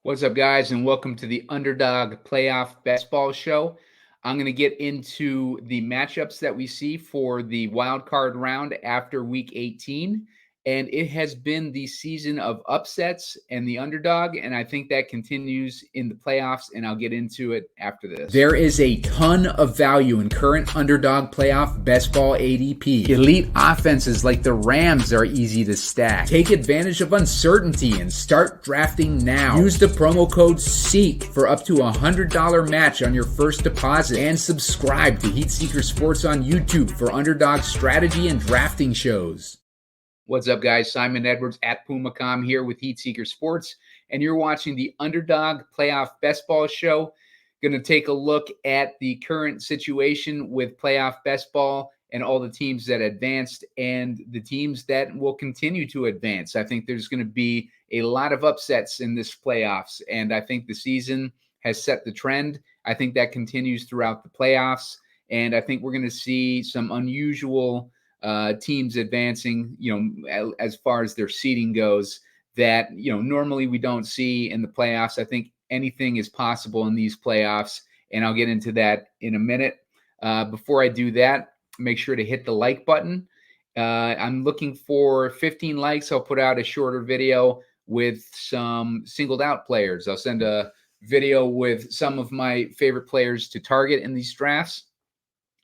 What's up, guys, and welcome to the Underdog Playoff Best Ball show. I'm going to get into the matchups that we see for the wild card round after week 18. And it has been the season of upsets and the underdog, and I think that continues in the playoffs, and I'll get into it after this. There is a ton of value in current Underdog Playoff Best Ball ADP. Elite offenses like the Rams are easy to stack. Take advantage of uncertainty and start drafting now. Use the promo code SEEK for up to a $100 match on your first deposit. And subscribe to Heat Seeker Sports on YouTube for Underdog strategy and drafting shows. What's up, guys? Simon Edwards at Pumacom here with Heat Seeker Sports, and you're watching the Underdog Playoff Best Ball show. Going to take a look at the current situation with Playoff Best Ball and all the teams that advanced and the teams that will continue to advance. I think there's going to be a lot of upsets in this playoffs, and I think the season has set the trend. I think that continues throughout the playoffs, and I think we're going to see some unusual teams advancing, as far as their seeding goes, that, normally we don't see in the playoffs. I think anything is possible in these playoffs, and I'll get into that in a minute. Before I do that, make sure to hit the like button. I'm looking for 15 likes. I'll put out a shorter video with some singled out players. I'll send a video with some of my favorite players to target in these drafts.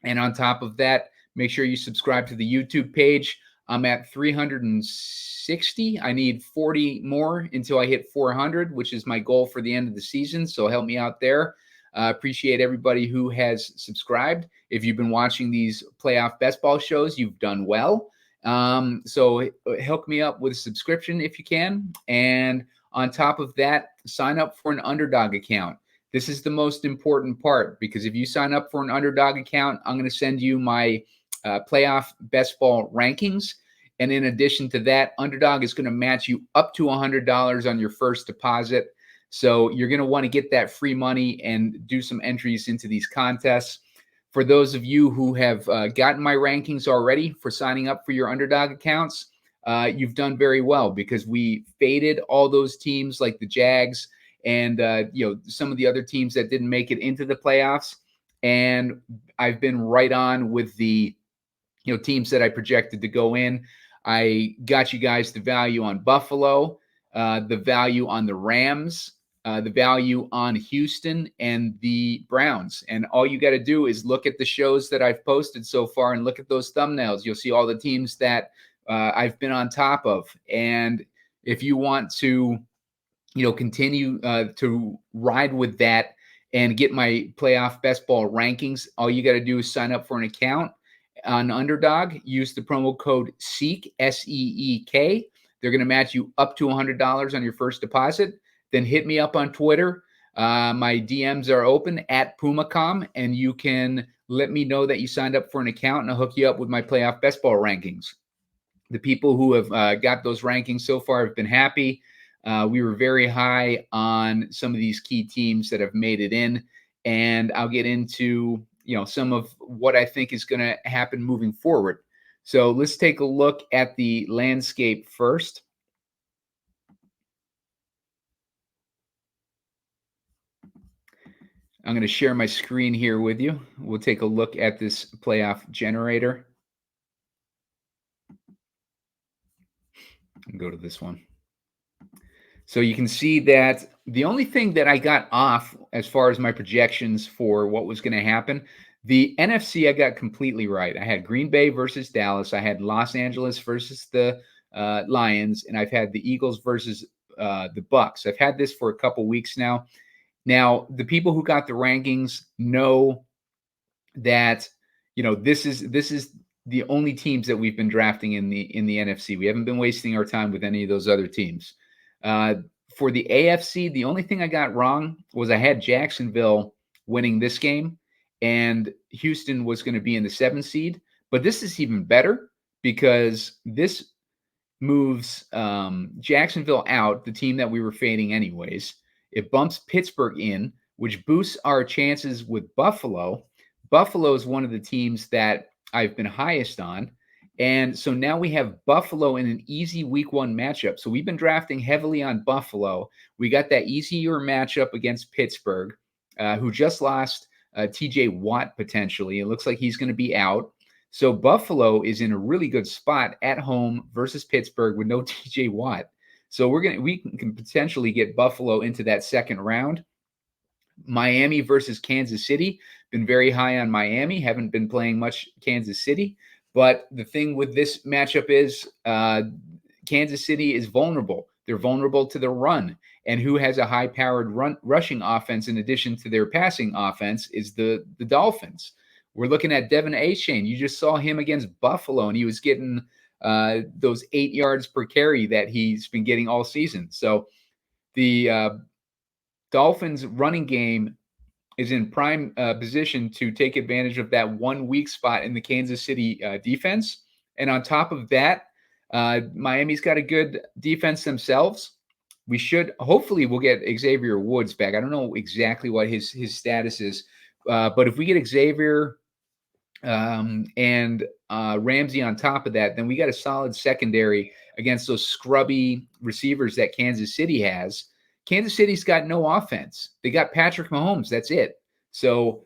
And on top of that, make sure you subscribe to the YouTube page. I'm at 360. I need 40 more until I hit 400, which is my goal for the end of the season. So help me out there. Appreciate everybody who has subscribed. If you've been watching these playoff best ball shows, you've done well. So help me up with a subscription if you can. And on top of that, sign up for an Underdog account. This is the most important part, because if you sign up for an Underdog account, I'm going to send you my playoff best ball rankings. And in addition to that, Underdog is going to match you up to $100 on your first deposit. So you're going to want to get that free money and do some entries into these contests. For those of you who have gotten my rankings already for signing up for your Underdog accounts, you've done very well, because we faded all those teams like the Jags and some of the other teams that didn't make it into the playoffs. And I've been right on with the teams that I projected to go in. I got you guys the value on Buffalo, the value on the Rams, the value on Houston and the Browns. And all you got to do is look at the shows that I've posted so far and look at those thumbnails. You'll see all the teams that I've been on top of. And if you want to, continue to ride with that and get my playoff best ball rankings, all you got to do is sign up for an account on Underdog. Use the promo code SEEK, SEEK. They're going to match you up to $100 on your first deposit. Then hit me up on Twitter. My DMs are open at Pumacom, and you can let me know that you signed up for an account, and I'll hook you up with my playoff best ball rankings. The people who have got those rankings so far have been happy. We were very high on some of these key teams that have made it in, and I'll get into some of what I think is going to happen moving forward. So let's take a look at the landscape first. I'm going to share my screen here with you. We'll take a look at this playoff generator. I'll go to this one. So you can see that the only thing that I got off as far as my projections for what was going to happen, the NFC I got completely right. I had Green Bay versus Dallas. I had Los Angeles versus the Lions, and I've had the Eagles versus the Bucks. I've had this for a couple weeks now. Now, the people who got the rankings know that this is the only teams that we've been drafting in the NFC. We haven't been wasting our time with any of those other teams. For the AFC, the only thing I got wrong was I had Jacksonville winning this game, and Houston was going to be in the 7th seed. But this is even better, because this moves Jacksonville out, the team that we were fading anyways. It bumps Pittsburgh in, which boosts our chances with Buffalo. Buffalo is one of the teams that I've been highest on. And so now we have Buffalo in an easy week 1 matchup. So we've been drafting heavily on Buffalo. We got that easier matchup against Pittsburgh, who just lost TJ Watt potentially. It looks like he's going to be out. So Buffalo is in a really good spot at home versus Pittsburgh with no TJ Watt. So we can potentially get Buffalo into that second round. Miami versus Kansas City. Been very high on Miami. Haven't been playing much Kansas City. But the thing with this matchup is Kansas City is vulnerable. They're vulnerable to the run. And who has a high-powered rushing offense in addition to their passing offense is the Dolphins. We're looking at Devin Achane. You just saw him against Buffalo, and he was getting those 8 yards per carry that he's been getting all season. So the Dolphins' running game is in prime position to take advantage of that 1 weak spot in the Kansas City defense. And on top of that, Miami's got a good defense themselves. Hopefully we'll get Xavier Woods back. I don't know exactly what his status is, but if we get Xavier and Ramsey on top of that, then we got a solid secondary against those scrubby receivers that Kansas City has. Kansas City's got no offense. They got Patrick Mahomes. That's it. So,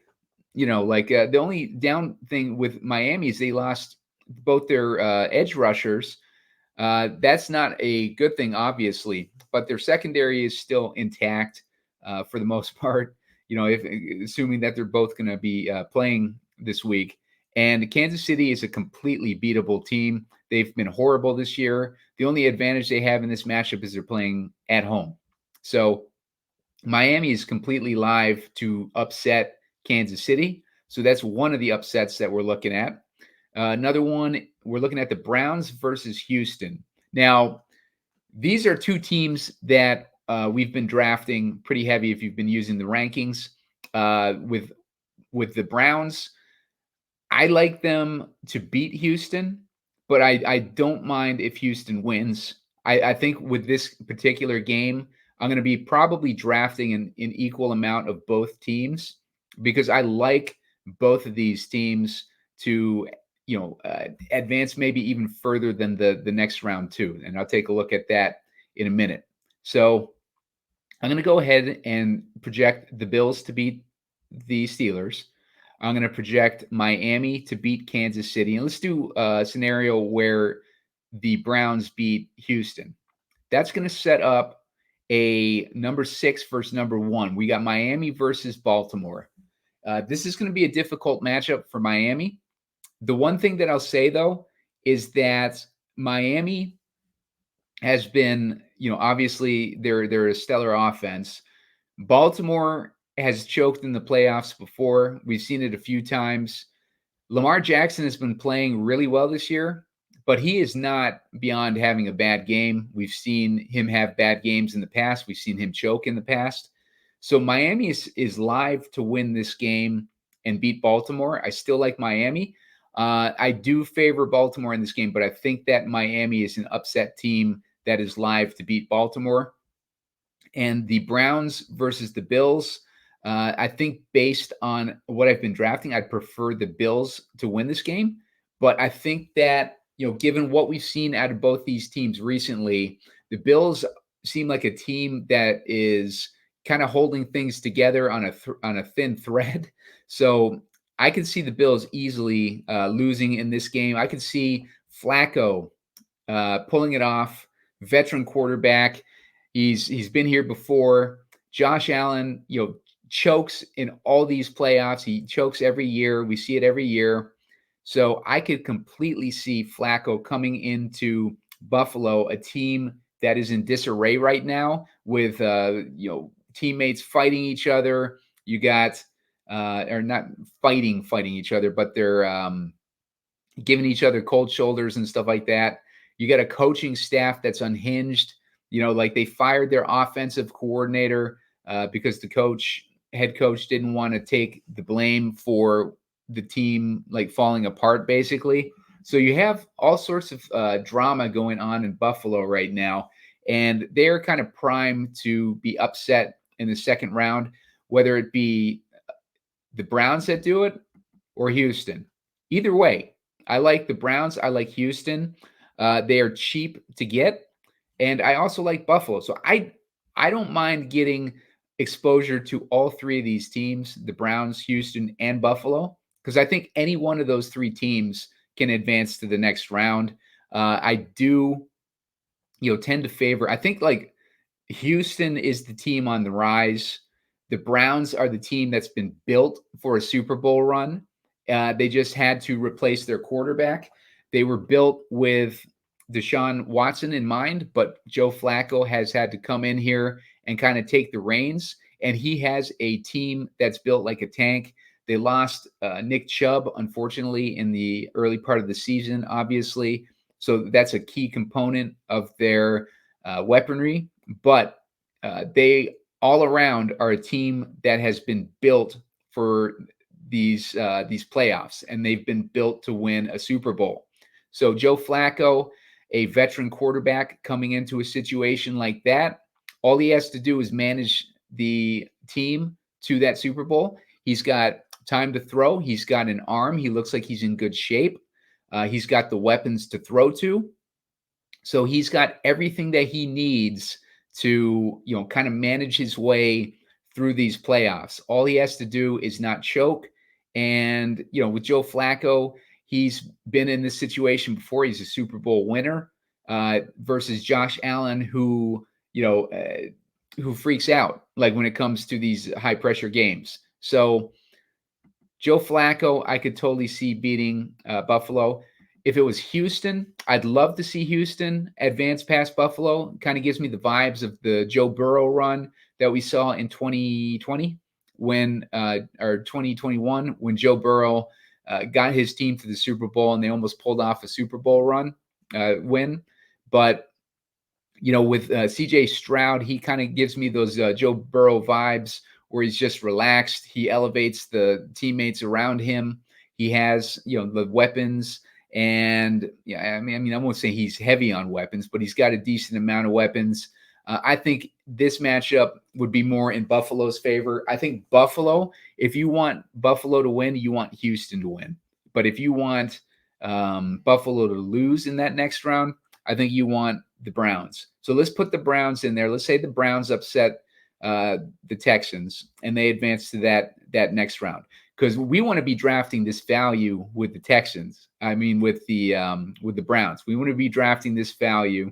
the only down thing with Miami is they lost both their edge rushers. That's not a good thing, obviously, but their secondary is still intact for the most part, assuming that they're both going to be playing this week. And Kansas City is a completely beatable team. They've been horrible this year. The only advantage they have in this matchup is they're playing at home. So Miami is completely live to upset Kansas City. So that's one of the upsets that we're looking at. Another one, we're looking at the Browns versus Houston. Now, these are two teams that we've been drafting pretty heavy if you've been using the rankings. With the Browns, I like them to beat Houston, but I don't mind if Houston wins. I think with this particular game, I'm going to be probably drafting an equal amount of both teams because I like both of these teams to advance maybe even further than the next round too. And I'll take a look at that in a minute. So I'm going to go ahead and project the Bills to beat the Steelers. I'm going to project Miami to beat Kansas City. And let's do a scenario where the Browns beat Houston. That's going to set up a number 6 versus number 1. We got Miami versus Baltimore. This is going to be a difficult matchup for Miami. The one thing that I'll say, though, is that Miami has been, obviously they're a stellar offense. Baltimore has choked in the playoffs before. We've seen it a few times. Lamar Jackson has been playing really well this year, but he is not beyond having a bad game. We've seen him have bad games in the past. We've seen him choke in the past. So Miami is live to win this game and beat Baltimore. I still like Miami. I do favor Baltimore in this game, but I think that Miami is an upset team that is live to beat Baltimore. And the Browns versus the Bills, I think based on what I've been drafting, I'd prefer the Bills to win this game. But I think that, given what we've seen out of both these teams recently, the Bills seem like a team that is kind of holding things together on a thin thread. So I could see the Bills easily losing in this game. I could see Flacco pulling it off, veteran quarterback. He's been here before. Josh Allen, chokes in all these playoffs. He chokes every year. We see it every year. So I could completely see Flacco coming into Buffalo, a team that is in disarray right now with teammates fighting each other. You got or not fighting each other, but they're giving each other cold shoulders and stuff like that. You got a coaching staff that's unhinged. Like they fired their offensive coordinator because the head coach didn't want to take the blame for the team like falling apart, basically. So you have all sorts of drama going on in Buffalo right now, and they're kind of primed to be upset in the second round, whether it be the Browns that do it or Houston. Either way, I like the Browns. I like Houston. They are cheap to get. And I also like Buffalo. So I don't mind getting exposure to all three of these teams, the Browns, Houston, and Buffalo, because I think any one of those three teams can advance to the next round. I do, tend to favor. I think like Houston is the team on the rise. The Browns are the team that's been built for a Super Bowl run. They just had to replace their quarterback. They were built with Deshaun Watson in mind, but Joe Flacco has had to come in here and kind of take the reins. And he has a team that's built like a tank. They lost Nick Chubb, unfortunately, in the early part of the season, obviously. So that's a key component of their weaponry. But they all around are a team that has been built for these playoffs, and they've been built to win a Super Bowl. So Joe Flacco, a veteran quarterback coming into a situation like that, all he has to do is manage the team to that Super Bowl. He's got time to throw. He's got an arm. He looks like he's in good shape. He's got the weapons to throw to. So he's got everything that he needs to, kind of manage his way through these playoffs. All he has to do is not choke. And, with Joe Flacco, he's been in this situation before. He's a Super Bowl winner versus Josh Allen, who freaks out like when it comes to these high pressure games. So Joe Flacco, I could totally see beating Buffalo. If it was Houston, I'd love to see Houston advance past Buffalo. Kind of gives me the vibes of the Joe Burrow run that we saw in 2020 or 2021 when Joe Burrow got his team to the Super Bowl and they almost pulled off a Super Bowl win. But with CJ Stroud, he kind of gives me those Joe Burrow vibes where he's just relaxed. He elevates the teammates around him. He has, the weapons. And I mean, I won't say he's heavy on weapons, but he's got a decent amount of weapons. I think this matchup would be more in Buffalo's favor. I think Buffalo, if you want Buffalo to win, you want Houston to win. But if you want Buffalo to lose in that next round, I think you want the Browns. So let's put the Browns in there. Let's say the Browns upset the Texans and they advance to that next round, because we want to be drafting this value with the Texans. I mean, with the Browns, we want to be drafting this value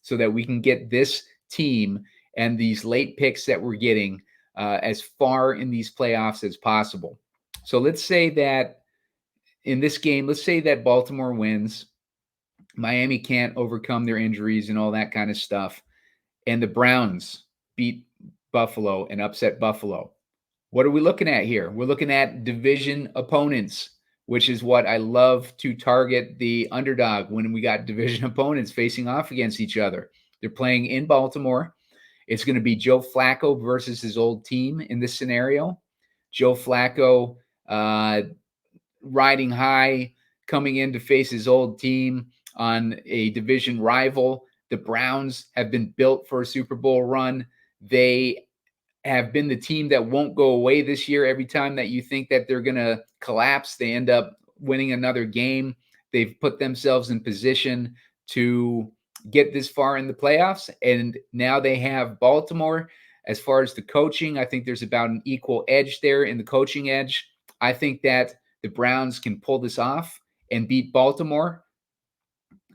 so that we can get this team and these late picks that we're getting as far in these playoffs as possible. So let's say that in this game, let's say that Baltimore wins. Miami can't overcome their injuries and all that kind of stuff. And the Browns beat Buffalo and upset Buffalo. What are we looking at here? We're looking at division opponents, which is what I love to target the underdog when we got division opponents facing off against each other. They're playing in Baltimore. It's going to be Joe Flacco versus his old team in this scenario. Joe Flacco riding high, coming in to face his old team on a division rival. The Browns have been built for a Super Bowl run. They have been the team that won't go away this year. Every time that you think that they're going to collapse, they end up winning another game. They've put themselves in position to get this far in the playoffs. And now they have Baltimore. As far as the coaching, I think there's about an equal edge there in the coaching edge. I think that the Browns can pull this off and beat Baltimore.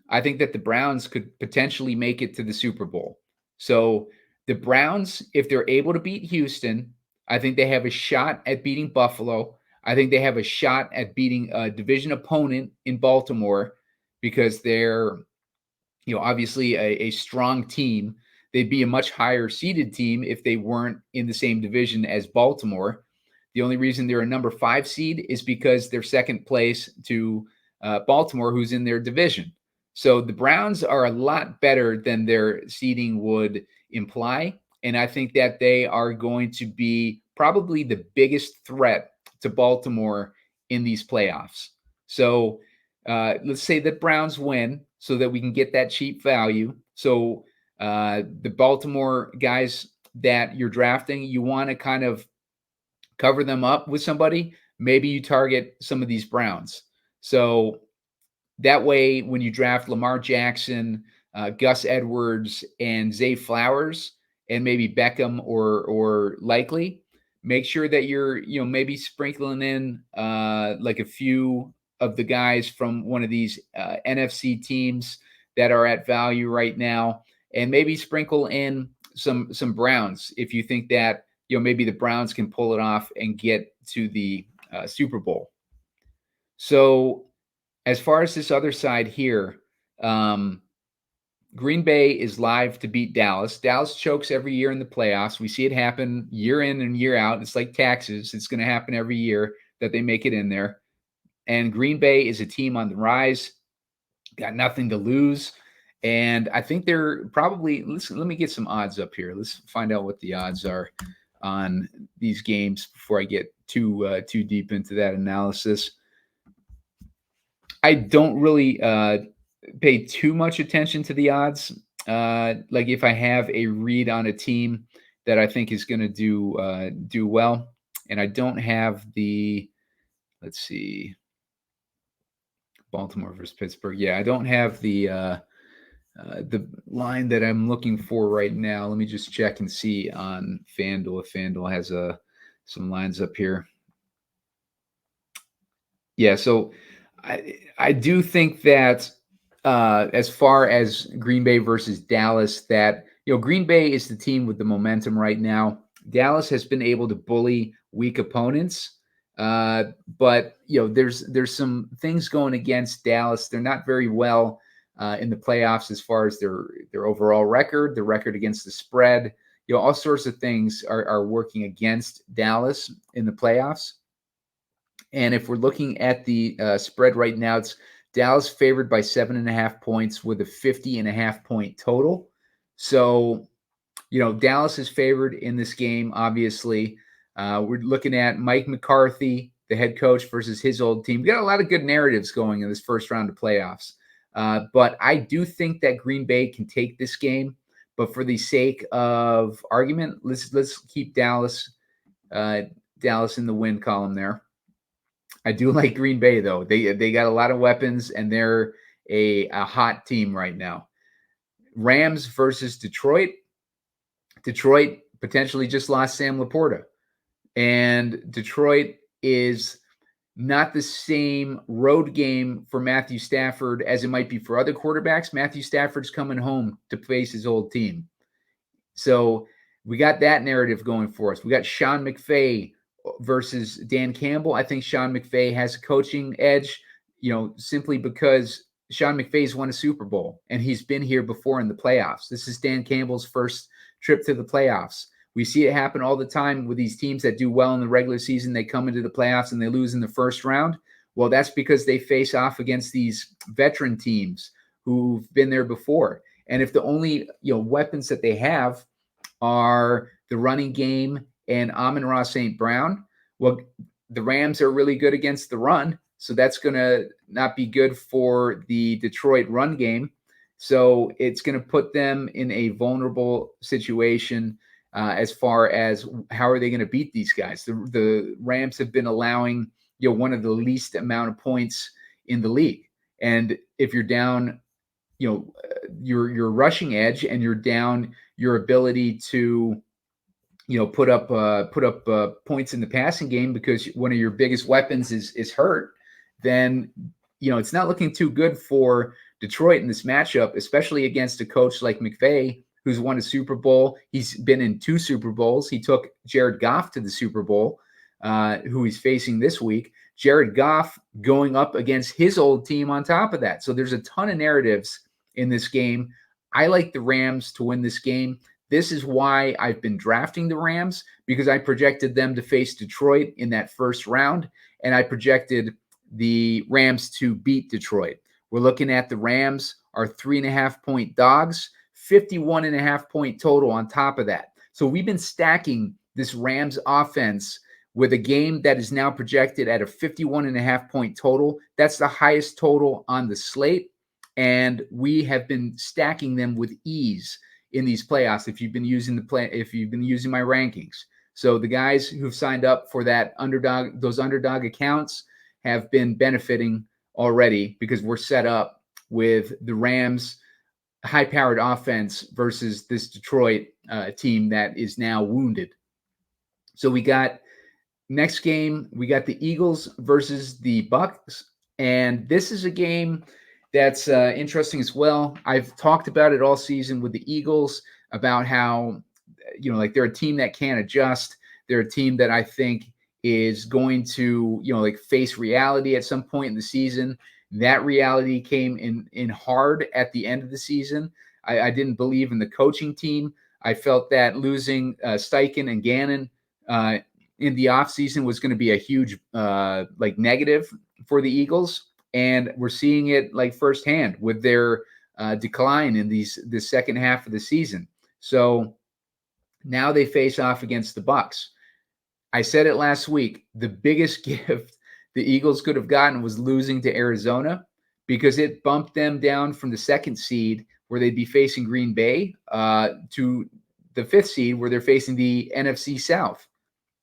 I think that the Browns could potentially make it to the Super Bowl. So the Browns, if they're able to beat Houston, I think they have a shot at beating Buffalo. I think they have a shot at beating a division opponent in Baltimore because they're, obviously a strong team. They'd be a much higher seeded team if they weren't in the same division as Baltimore. The only reason they're a number 5 seed is because they're second place to Baltimore, who's in their division. So the Browns are a lot better than their seeding would imply. And I think that they are going to be probably the biggest threat to Baltimore in these playoffs. So let's say that Browns win so that we can get that cheap value. So the Baltimore guys that you're drafting, you want to kind of cover them up with somebody. Maybe you target some of these Browns. So That way, when you draft Lamar Jackson, Gus Edwards, and Zay Flowers, and maybe Beckham or Likely, make sure that you're maybe sprinkling in like a few of the guys from one of these NFC teams that are at value right now, and maybe sprinkle in some Browns if you think that maybe the Browns can pull it off and get to the Super Bowl. So as far as this other side here, Green Bay is live to beat Dallas. Dallas chokes every year in the playoffs. We see it happen year in and year out. It's like taxes. It's going to happen every year that they make it in there. And Green Bay is a team on the rise, got nothing to lose. And I think they're probably, let me get some odds up here. Let's find out what the odds are on these games before I get too deep into that analysis. I don't really pay too much attention to the odds. Like if I have a read on a team that I think is going to do well, and I don't have the, let's see, Baltimore versus Pittsburgh. Yeah, I don't have the line that I'm looking for right now. Let me just check and see on FanDuel if FanDuel has some lines up here. Yeah, so I do think that as far as Green Bay versus Dallas, that Green Bay is the team with the momentum right now. Dallas has been able to bully weak opponents, but there's some things going against Dallas. They're not very well in the playoffs as far as their overall record, the record against the spread. All sorts of things are working against Dallas in the playoffs. And if we're looking at the spread right now, it's Dallas favored by 7.5 points with a 50.5 point total. So, Dallas is favored in this game, obviously. We're looking at Mike McCarthy, the head coach, versus his old team. We got a lot of good narratives going in this first round of playoffs. But I do think that Green Bay can take this game. But for the sake of argument, let's keep Dallas in the win column there. I do like Green Bay, though. They got a lot of weapons, and they're a hot team right now. Rams versus Detroit. Detroit potentially just lost Sam Laporta. And Detroit is not the same road game for Matthew Stafford as it might be for other quarterbacks. Matthew Stafford's coming home to face his old team. So we got that narrative going for us. We got Sean McVay versus Dan Campbell. I think Sean McVay has a coaching edge, simply because Sean McVay's won a Super Bowl and he's been here before in the playoffs. This is Dan Campbell's first trip to the playoffs. We see it happen all the time with these teams that do well in the regular season. They come into the playoffs and they lose in the first round. Well, that's because they face off against these veteran teams who've been there before. And if the only weapons that they have are the running game and Amon-Ra St. Brown, well, the Rams are really good against the run, so that's going to not be good for the Detroit run game. So it's going to put them in a vulnerable situation as far as how are they going to beat these guys. The Rams have been allowing one of the least amount of points in the league, and if you're down your rushing edge and you're down your ability to put up points in the passing game because one of your biggest weapons is hurt, then it's not looking too good for Detroit in this matchup, especially against a coach like McVay, who's won a Super Bowl. He's been in 2 Super Bowls. He took Jared Goff to the Super Bowl, who he's facing this week. Jared Goff going up against his old team on top of that. So there's a ton of narratives in this game. I like the Rams to win this game. This is why I've been drafting the Rams, because I projected them to face Detroit in that first round, and I projected the Rams to beat Detroit. We're looking at the Rams are 3.5 point dogs, 51.5 point total on top of that. So we've been stacking this Rams offense with a game that is now projected at a 51.5 point total. That's the highest total on the slate, and we have been stacking them with ease in these playoffs if you've been using my rankings. So the guys who've signed up for those underdog accounts have been benefiting already because we're set up with the Rams' high-powered offense versus this Detroit team that is now wounded. So we got next game, we got the Eagles versus the Bucks, and this is a game that's interesting as well. I've talked about it all season with the Eagles about how like they're a team that can't adjust. They're a team that I think is going to like face reality at some point in the season. That reality came in hard at the end of the season. I didn't believe in the coaching team. I felt that losing Steichen and Gannon in the offseason was going to be a huge negative for the Eagles. And we're seeing it like firsthand with their decline in the second half of the season. So now they face off against the Bucks. I said it last week. The biggest gift the Eagles could have gotten was losing to Arizona because it bumped them down from the second seed where they'd be facing Green Bay to the fifth seed where they're facing the NFC South.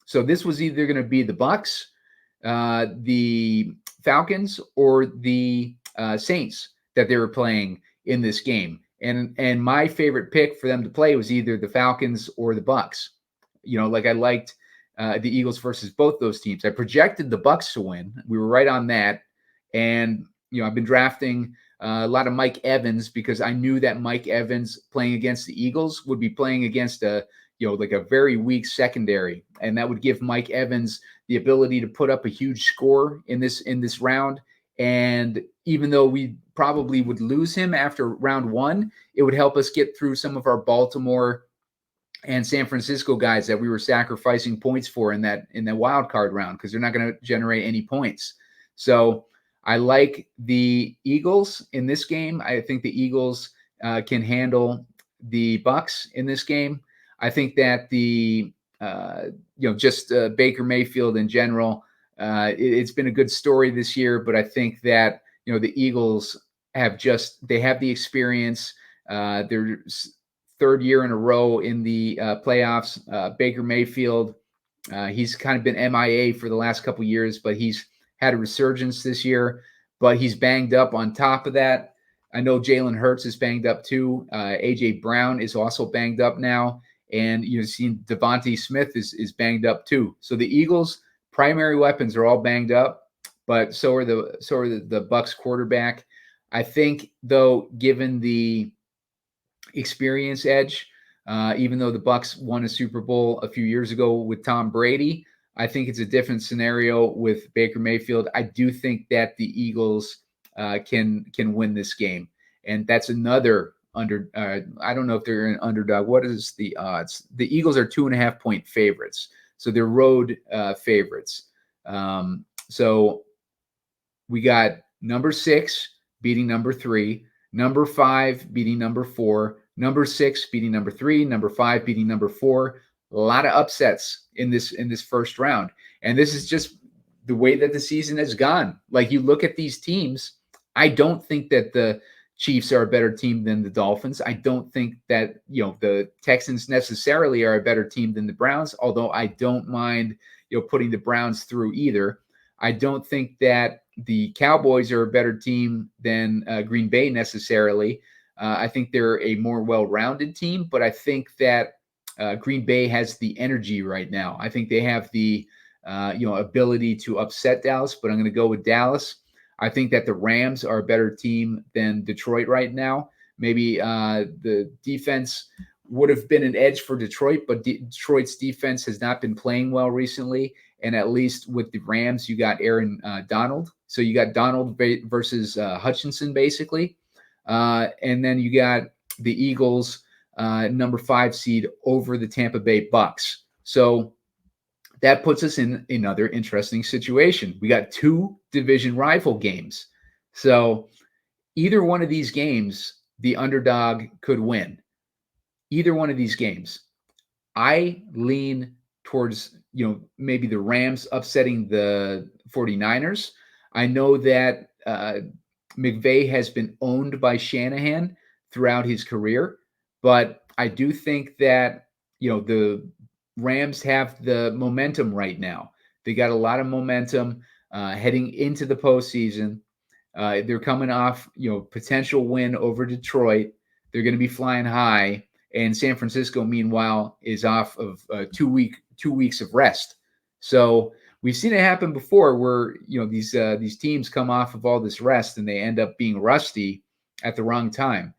So this was either going to be the Bucks, the Falcons, or the Saints that they were playing in this game. And my favorite pick for them to play was either the Falcons or the Bucks. I liked the Eagles versus both those teams. I projected the Bucks to win. We were right on that. And I've been drafting a lot of Mike Evans because I knew that Mike Evans playing against the Eagles would be playing against a very weak secondary, and that would give Mike Evans the ability to put up a huge score in this round. And even though we probably would lose him after round one, it would help us get through some of our Baltimore and San Francisco guys that we were sacrificing points for in that wild card round because they're not going to generate any points. So I like the Eagles in this game. I think the Eagles can handle the Bucks in this game. I think that the Baker Mayfield in general, it's been a good story this year, but I think that the Eagles have the experience. They're third year in a row in the playoffs. Baker Mayfield, he's kind of been MIA for the last couple of years, but he's had a resurgence this year. But he's banged up on top of that. I know Jalen Hurts is banged up too. A.J. Brown is also banged up now. And you've seen Devontae Smith is banged up too. So the Eagles' primary weapons are all banged up, but so are the Bucks quarterback. I think, though, given the experience edge, even though the Bucks won a Super Bowl a few years ago with Tom Brady, I think it's a different scenario with Baker Mayfield. I do think that the Eagles can win this game, and that's another I don't know if they're an underdog. What is the odds? The Eagles are 2.5-point favorites, so they're road favorites. So we got number 6 beating number 3, number 5 beating number 4, number 6 beating number 3, number 5 beating number 4. A lot of upsets in this first round, and this is just the way that the season has gone. Like, you look at these teams, I don't think that the Chiefs are a better team than the Dolphins. I don't think that, the Texans necessarily are a better team than the Browns, although I don't mind, putting the Browns through either. I don't think that the Cowboys are a better team than Green Bay necessarily. I think they're a more well-rounded team, but I think that Green Bay has the energy right now. I think they have the, ability to upset Dallas, but I'm going to go with Dallas. I think that the Rams are a better team than Detroit right now. Maybe the defense would have been an edge for Detroit, but Detroit's defense has not been playing well recently. And at least with the Rams, you got Aaron Donald. So you got Donald versus Hutchinson, basically. And then you got the Eagles, number 5 seed over the Tampa Bay Bucks. So that puts us in another interesting situation. We got 2 division rival games. So either one of these games, the underdog could win. Either one of these games. I lean towards, maybe the Rams upsetting the 49ers. I know that McVay has been owned by Shanahan throughout his career, but I do think that, the Rams have the momentum right now. They got a lot of momentum heading into the postseason. They're coming off, potential win over Detroit. They're going to be flying high, and San Francisco, meanwhile, is off of 2 weeks of rest. So we've seen it happen before, where these teams come off of all this rest and they end up being rusty at the wrong time.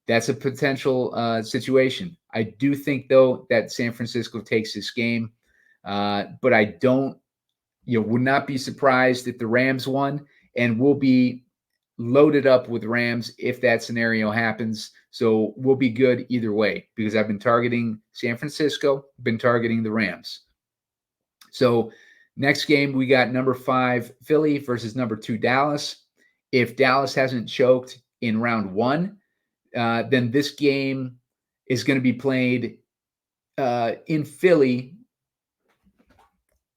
That's a potential situation. I do think, though, that San Francisco takes this game, but I don't, would not be surprised if the Rams won, and we'll be loaded up with Rams if that scenario happens. So we'll be good either way, because I've been targeting San Francisco, been targeting the Rams. So next game, we got number 5 Philly versus number 2 Dallas. If Dallas hasn't choked in round 1, then this game is going to be played in Philly.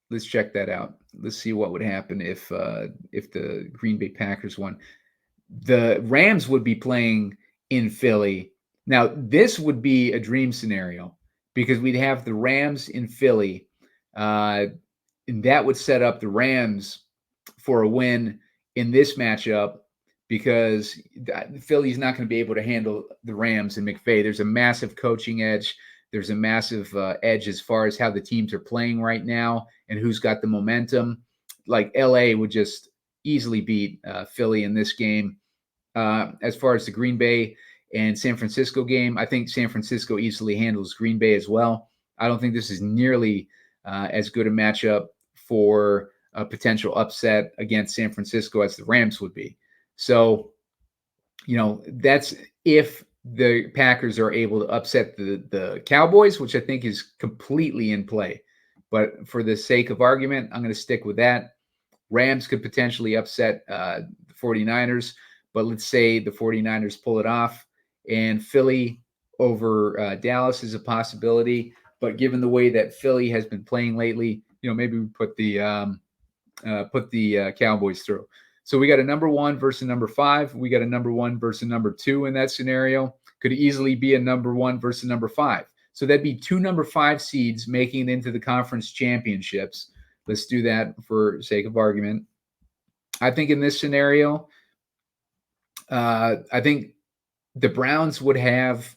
Let's check that out. Let's see what would happen if the Green Bay Packers won. The Rams would be playing in Philly. Now, this would be a dream scenario, because we'd have the Rams in Philly, and that would set up the Rams for a win in this matchup, because Philly's not going to be able to handle the Rams and McVay. There's a massive coaching edge. There's a massive edge as far as how the teams are playing right now and who's got the momentum. Like LA would just easily beat Philly in this game. As far as the Green Bay and San Francisco game, I think San Francisco easily handles Green Bay as well. I don't think this is nearly as good a matchup for a potential upset against San Francisco as the Rams would be. So, that's if the Packers are able to upset the Cowboys, which I think is completely in play. But for the sake of argument, I'm going to stick with that. Rams could potentially upset the 49ers, but let's say the 49ers pull it off, and Philly over Dallas is a possibility. But given the way that Philly has been playing lately, maybe we put the Cowboys through. So we got a number 1 versus number 5. We got a number 1 versus number 2 in that scenario. Could easily be a number 1 versus number 5. So that'd be 2 number 5 seeds making it into the conference championships. Let's do that for sake of argument. I think in this scenario, I think the Browns would have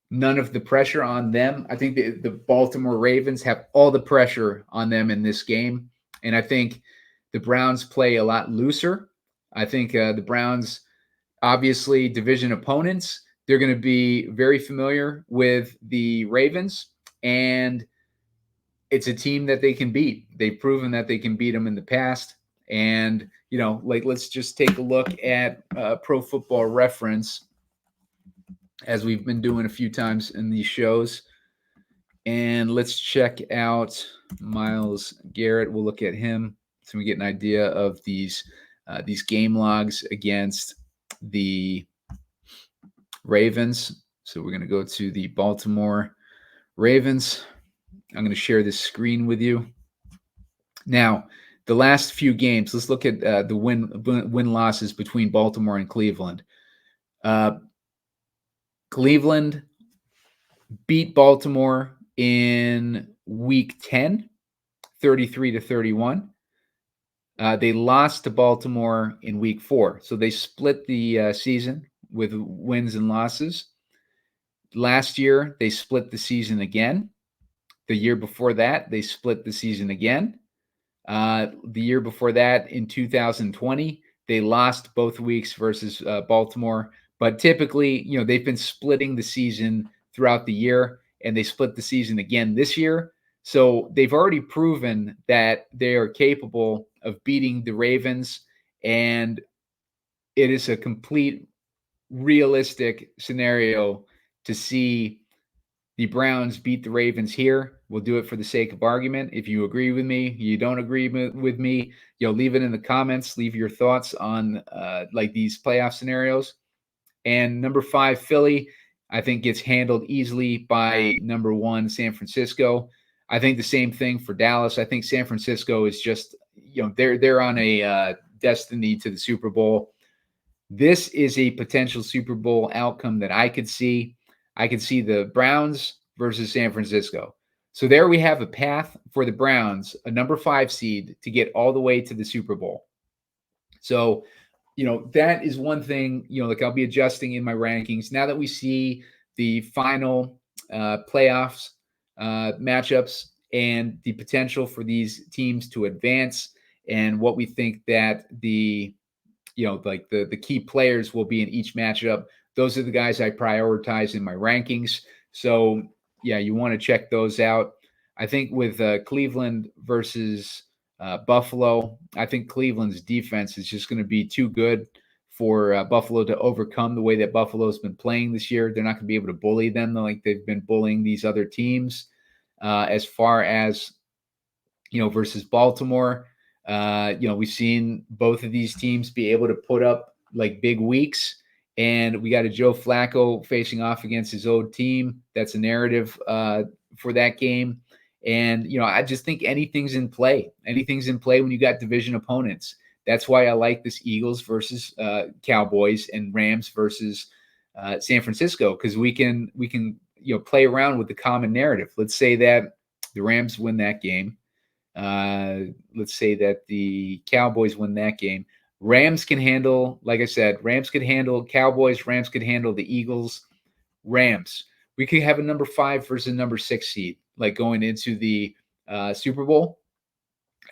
none of the pressure on them. I think the Baltimore Ravens have all the pressure on them in this game. And I think the Browns play a lot looser. I think the Browns, obviously division opponents, they're going to be very familiar with the Ravens, and it's a team that they can beat. They've proven that they can beat them in the past. And, let's just take a look at Pro Football Reference, as we've been doing a few times in these shows. And let's check out Myles Garrett. We'll look at him so we get an idea of these game logs against the Ravens. So we're going to go to the Baltimore Ravens. I'm going to share this screen with you. Now, the last few games, let's look at the win-losses between Baltimore and Cleveland. Cleveland beat Baltimore in week 10, 33-31. They lost to Baltimore in week 4. So they split the season with wins and losses. Last year, they split the season again. The year before that, they split the season again. The year before that, in 2020, they lost both weeks versus Baltimore. But typically, they've been splitting the season throughout the year, and they split the season again this year. So they've already proven that they are capable of beating the Ravens, and it is a complete realistic scenario to see the Browns beat the Ravens here. We'll do it for the sake of argument. If you agree with me, you don't agree with me, leave it in the comments. Leave your thoughts on these playoff scenarios. And number 5, Philly, I think gets handled easily by number 1, San Francisco. I think the same thing for Dallas. I think San Francisco is just, they're on a destiny to the Super Bowl. This is a potential Super Bowl outcome that I could see. I could see the Browns versus San Francisco. So there we have a path for the Browns, a number 5 seed, to get all the way to the Super Bowl. So that is one thing, like I'll be adjusting in my rankings now that we see the final playoffs matchups and the potential for these teams to advance and what we think that like the key players will be in each matchup. Those are the guys I prioritize in my rankings. So yeah, you want to check those out. I think with Cleveland versus Buffalo, I think Cleveland's defense is just going to be too good for Buffalo to overcome the way that Buffalo's been playing this year. They're not going to be able to bully them like they've been bullying these other teams. As far as versus Baltimore, we've seen both of these teams be able to put up like big weeks, and we got a Joe Flacco facing off against his old team. That's a narrative for that game. And, I just think anything's in play. Anything's in play when you got division opponents. That's why I like this Eagles versus Cowboys and Rams versus San Francisco, because we can play around with the common narrative. Let's say that the Rams win that game. Let's say that the Cowboys win that game. Rams can handle, like I said, Rams could handle Cowboys. Rams could handle the Eagles. Rams. We could have a number 5 versus a number 6 seed, like going into the Super Bowl.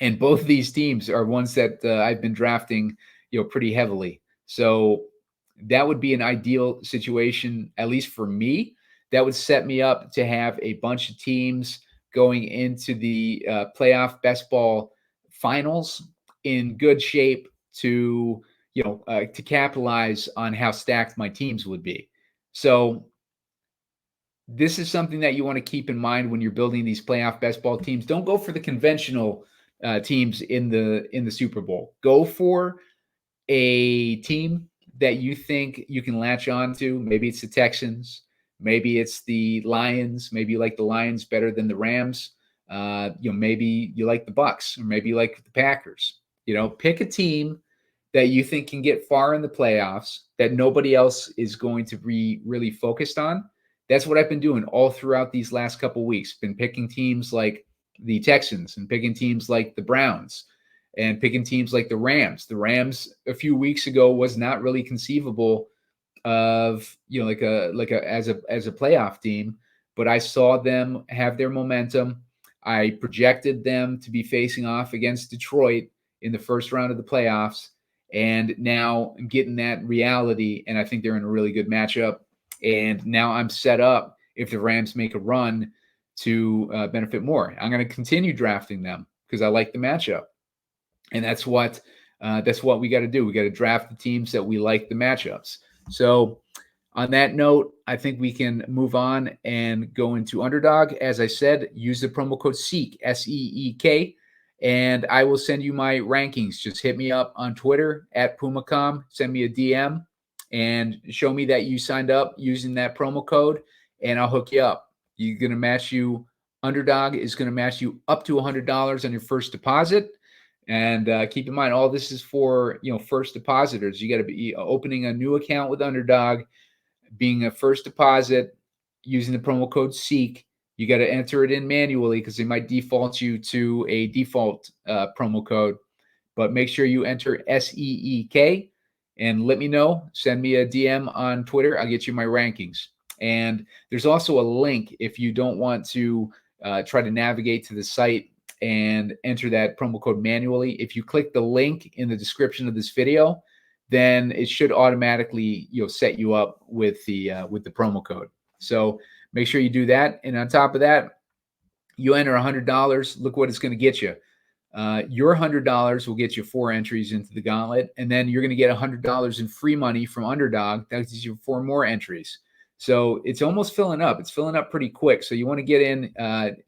And both of these teams are ones that I've been drafting, pretty heavily. So that would be an ideal situation, at least for me. That would set me up to have a bunch of teams going into the playoff best ball finals in good shape to capitalize on how stacked my teams would be. So this is something that you want to keep in mind when you're building these playoff best ball teams. Don't go for the conventional teams in the Super Bowl. Go for a team that you think you can latch on to. Maybe it's the Texans. Maybe it's the Lions. Maybe you like the Lions better than the Rams. Maybe you like the Bucks, or maybe you like the Packers. Pick a team that you think can get far in the playoffs that nobody else is going to be really focused on. That's what I've been doing all throughout these last couple of weeks. Been picking teams like the Texans and picking teams like the Browns and picking teams like the Rams. The Rams a few weeks ago was not really conceivable of as a playoff team, but I saw them have their momentum. I projected them to be facing off against Detroit in the first round of the playoffs, and now I'm getting that reality, and I think they're in a really good matchup. And now I'm set up if the Rams make a run to benefit more. I'm going to continue drafting them because I like the matchup, and that's what we got to do. We got to draft the teams that we like the matchups. So on that note, I think we can move on and go into Underdog. As I said, use the promo code SEEK, SEEK, and I will send you my rankings. Just hit me up on Twitter at Pumacom, send me a DM, and show me that you signed up using that promo code, and I'll hook you up. You're going to match you. Underdog is going to match you up to $100 on your first deposit. And keep in mind, all this is for first depositors. You got to be opening a new account with Underdog, being a first deposit, using the promo code SEEK. You got to enter it in manually because they might default you to a default promo code. But make sure you enter SEEK and let me know. Send me a DM on Twitter. I'll get you my rankings. And there's also a link if you don't want to try to navigate to the site and enter that promo code manually. If you click the link in the description of this video, then it should automatically set you up with the promo code. So make sure you do that. And on top of that, you enter $100. Look what it's going to get you. Your $100 will get you 4 entries into the gauntlet, and then you're going to get $100 in free money from Underdog. That gives you 4 more entries. So it's almost filling up. It's filling up pretty quick. So you want to get in.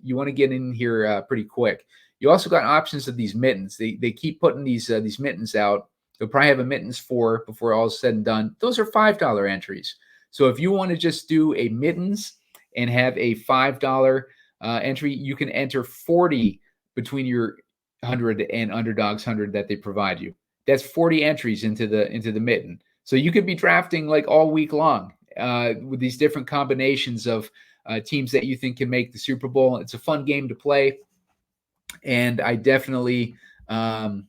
You want to get in here pretty quick. You also got options of these mittens. They keep putting these mittens out. They'll probably have a mittens 4 before all is said and done. Those are $5 entries. So if you want to just do a mittens and have a $5 entry, you can enter 40 between your 100 and Underdog's 100 that they provide you. That's 40 entries into the mitten. So you could be drafting like all week long with these different combinations of teams that you think can make the Super Bowl. It's a fun game to play, and I definitely I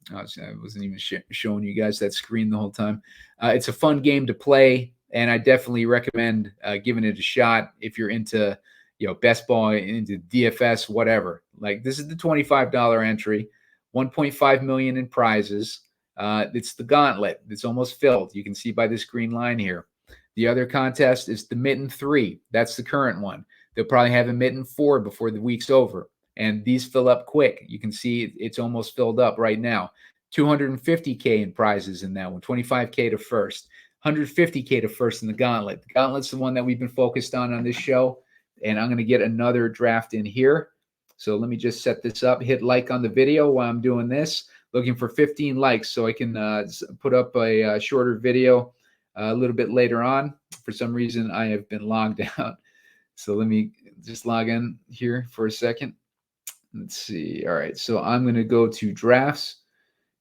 wasn't even showing you guys that screen the whole time. It's a fun game to play, and I definitely recommend giving it a shot if you're into, best ball, into DFS, whatever. Like, this is the $25 entry, 1.5 million in prizes. It's the gauntlet. It's almost filled. You can see by this green line here. The other contest is the Mitten 3. That's the current one. They'll probably have a Mitten 4 before the week's over. And these fill up quick. You can see it's almost filled up right now. 250K in prizes in that one, 25K to first, 150K to first in the gauntlet. The gauntlet's the one that we've been focused on this show. And I'm going to get another draft in here. So let me just set this up. Hit like on the video while I'm doing this. Looking for 15 likes so I can put up a shorter video a little bit later on. For some reason, I have been logged out. So let me just log in here for a second. Let's see. All right. So I'm going to go to drafts,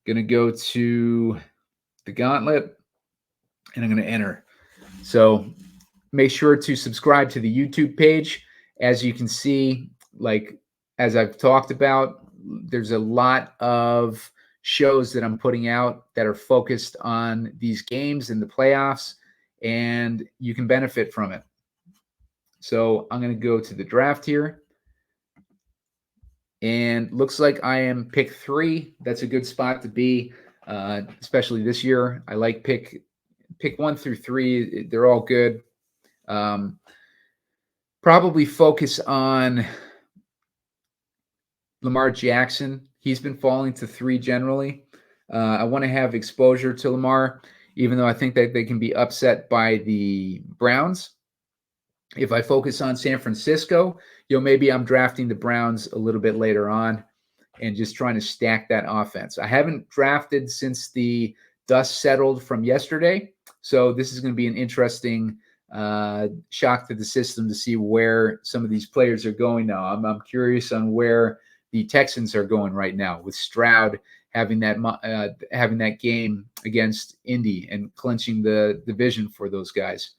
going to go to the gauntlet, and I'm going to enter. So make sure to subscribe to the YouTube page. As you can see, like, as I've talked about, there's a lot of shows that I'm putting out that are focused on these games in the playoffs, and you can benefit from it. So I'm going to go to the draft here. And looks like I am pick 3. That's a good spot to be, especially this year. I like pick 1 through 3. They're all good. Probably focus on Lamar Jackson. He's been falling to 3 generally. I want to have exposure to Lamar, even though I think that they can be upset by the Browns. If I focus on San Francisco, maybe I'm drafting the Browns a little bit later on and just trying to stack that offense. I haven't drafted since the dust settled from yesterday. So this is going to be an interesting shock to the system to see where some of these players are going now. I'm curious on where the Texans are going right now, with Stroud having that game against Indy and clinching the division for those guys.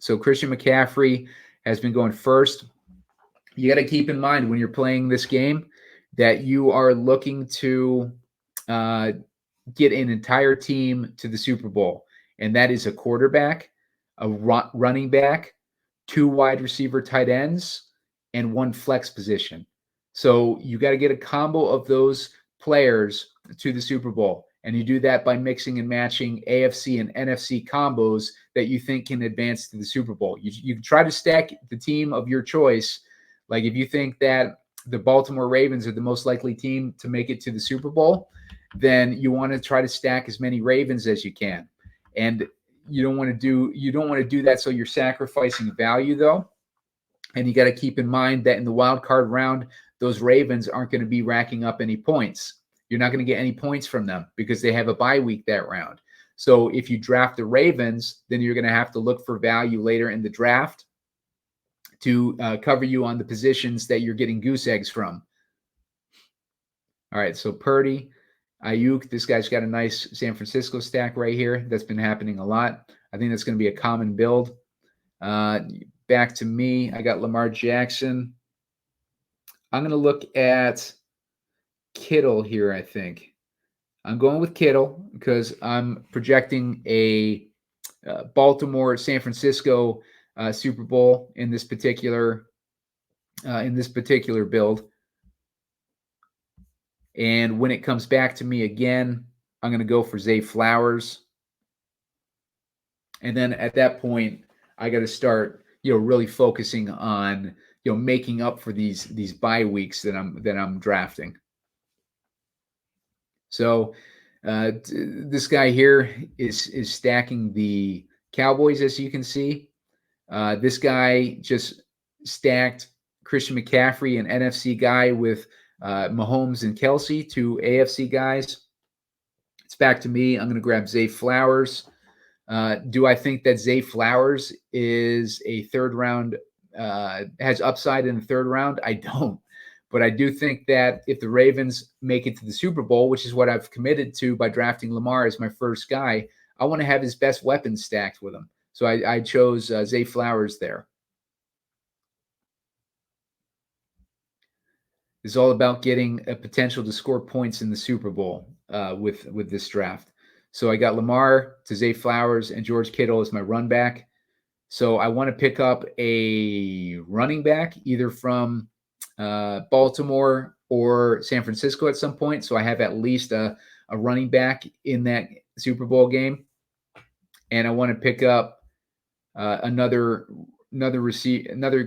So Christian McCaffrey has been going first. You got to keep in mind when you're playing this game that you are looking to get an entire team to the Super Bowl, and that is a quarterback, a running back, 2 wide receiver tight ends, and 1 flex position. So you got to get a combo of those players to the Super Bowl. And you do that by mixing and matching AFC and NFC combos that you think can advance to the Super Bowl. You try to stack the team of your choice. Like, if you think that the Baltimore Ravens are the most likely team to make it to the Super Bowl, then you want to try to stack as many Ravens as you can. And you don't want to do that, so you're sacrificing value, though. And you got to keep in mind that in the wild card round, those Ravens aren't going to be racking up any points. You're not going to get any points from them because they have a bye week that round. So if you draft the Ravens, then you're going to have to look for value later in the draft to cover you on the positions that you're getting goose eggs from. All right, so Purdy, Ayuk, this guy's got a nice San Francisco stack right here. That's been happening a lot. I think that's going to be a common build. Back to me, I got Lamar Jackson. I'm going to look at Kittle here, I think. I'm going with Kittle because I'm projecting a Baltimore-San Francisco Super Bowl in this particular build. And when it comes back to me again, I'm going to go for Zay Flowers. And then at that point, I got to start, really focusing on, making up for these bye weeks that I'm drafting. So this guy here is stacking the Cowboys, as you can see. This guy just stacked Christian McCaffrey, an NFC guy, with Mahomes and Kelsey, 2 AFC guys. It's back to me. I'm going to grab Zay Flowers. Do I think that Zay Flowers is a third round, has upside in the third round? I don't. But I do think that if the Ravens make it to the Super Bowl, which is what I've committed to by drafting Lamar as my first guy, I want to have his best weapons stacked with him. So I chose Zay Flowers there. is all about getting a potential to score points in the Super Bowl with this draft. So I got Lamar, Zay Flowers, and George Kittle as my run back. So I want to pick up a running back either from Baltimore or San Francisco at some point. So I have at least a running back in that Super Bowl game. And I want to pick up another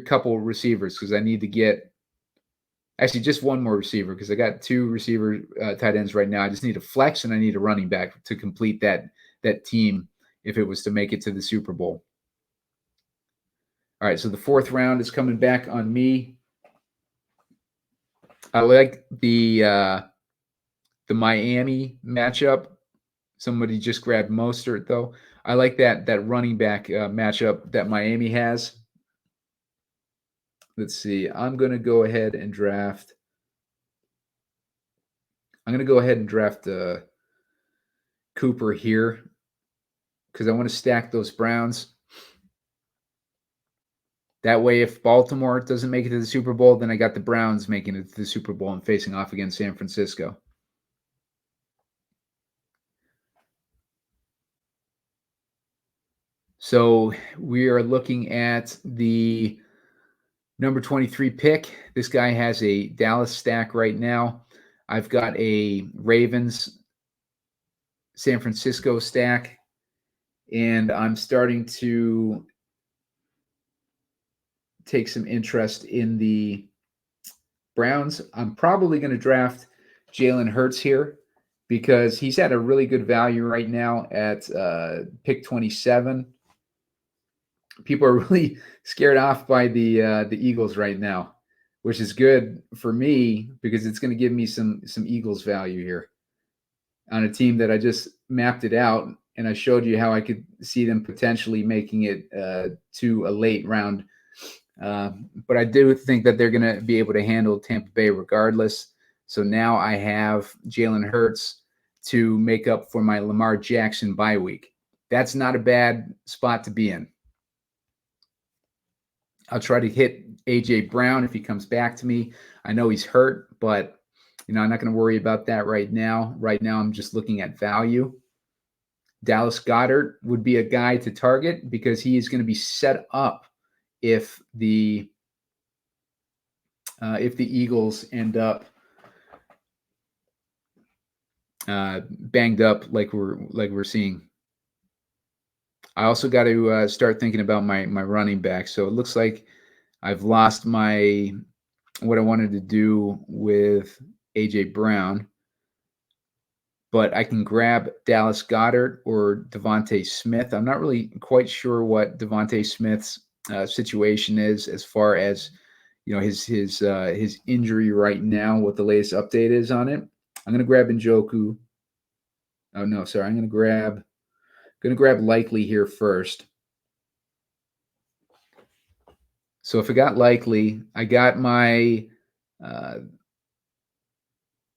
couple receivers because I need to get actually just one more receiver because I got two receiver tight ends right now. I just need a flex and I need a running back to complete that team if it was to make it to the Super Bowl. All right, so the fourth round is coming back on me. I like the Miami matchup. Somebody just grabbed Mostert though. I like that running back matchup that Miami has. Let's see. I'm going to go ahead and draft. Cooper here because I want to stack those Browns. That way, if Baltimore doesn't make it to the Super Bowl, then I got the Browns making it to the Super Bowl and facing off against San Francisco. So we are looking at the number 23 pick. This guy has a Dallas stack right now. I've got a Ravens San Francisco stack, and I'm starting to take some interest in the Browns. I'm probably going to draft Jalen Hurts here because he's at a really good value right now at pick 27. People are really scared off by the Eagles right now, which is good for me because it's going to give me some Eagles value here on a team that I just mapped it out, and I showed you how I could see them potentially making it to a late round. But I do think that they're going to be able to handle Tampa Bay regardless. So now I have Jalen Hurts to make up for my Lamar Jackson bye week. That's not a bad spot to be in. I'll try to hit A.J. Brown if he comes back to me. I know he's hurt, but I'm not going to worry about that right now. Right now, I'm just looking at value. Dallas Goedert would be a guy to target because he is going to be set up if the Eagles end up banged up like we're seeing. I also got to start thinking about my running back. So it looks like I've lost what I wanted to do with A.J. Brown, but I can grab Dallas Goedert or Devontae Smith. I'm not really quite sure what Devontae Smith's situation is as far as his injury right now, what the latest update is on it. I'm going to grab Njoku. Oh no, sorry. I'm going to grab Likely here first. So if I got Likely, I got my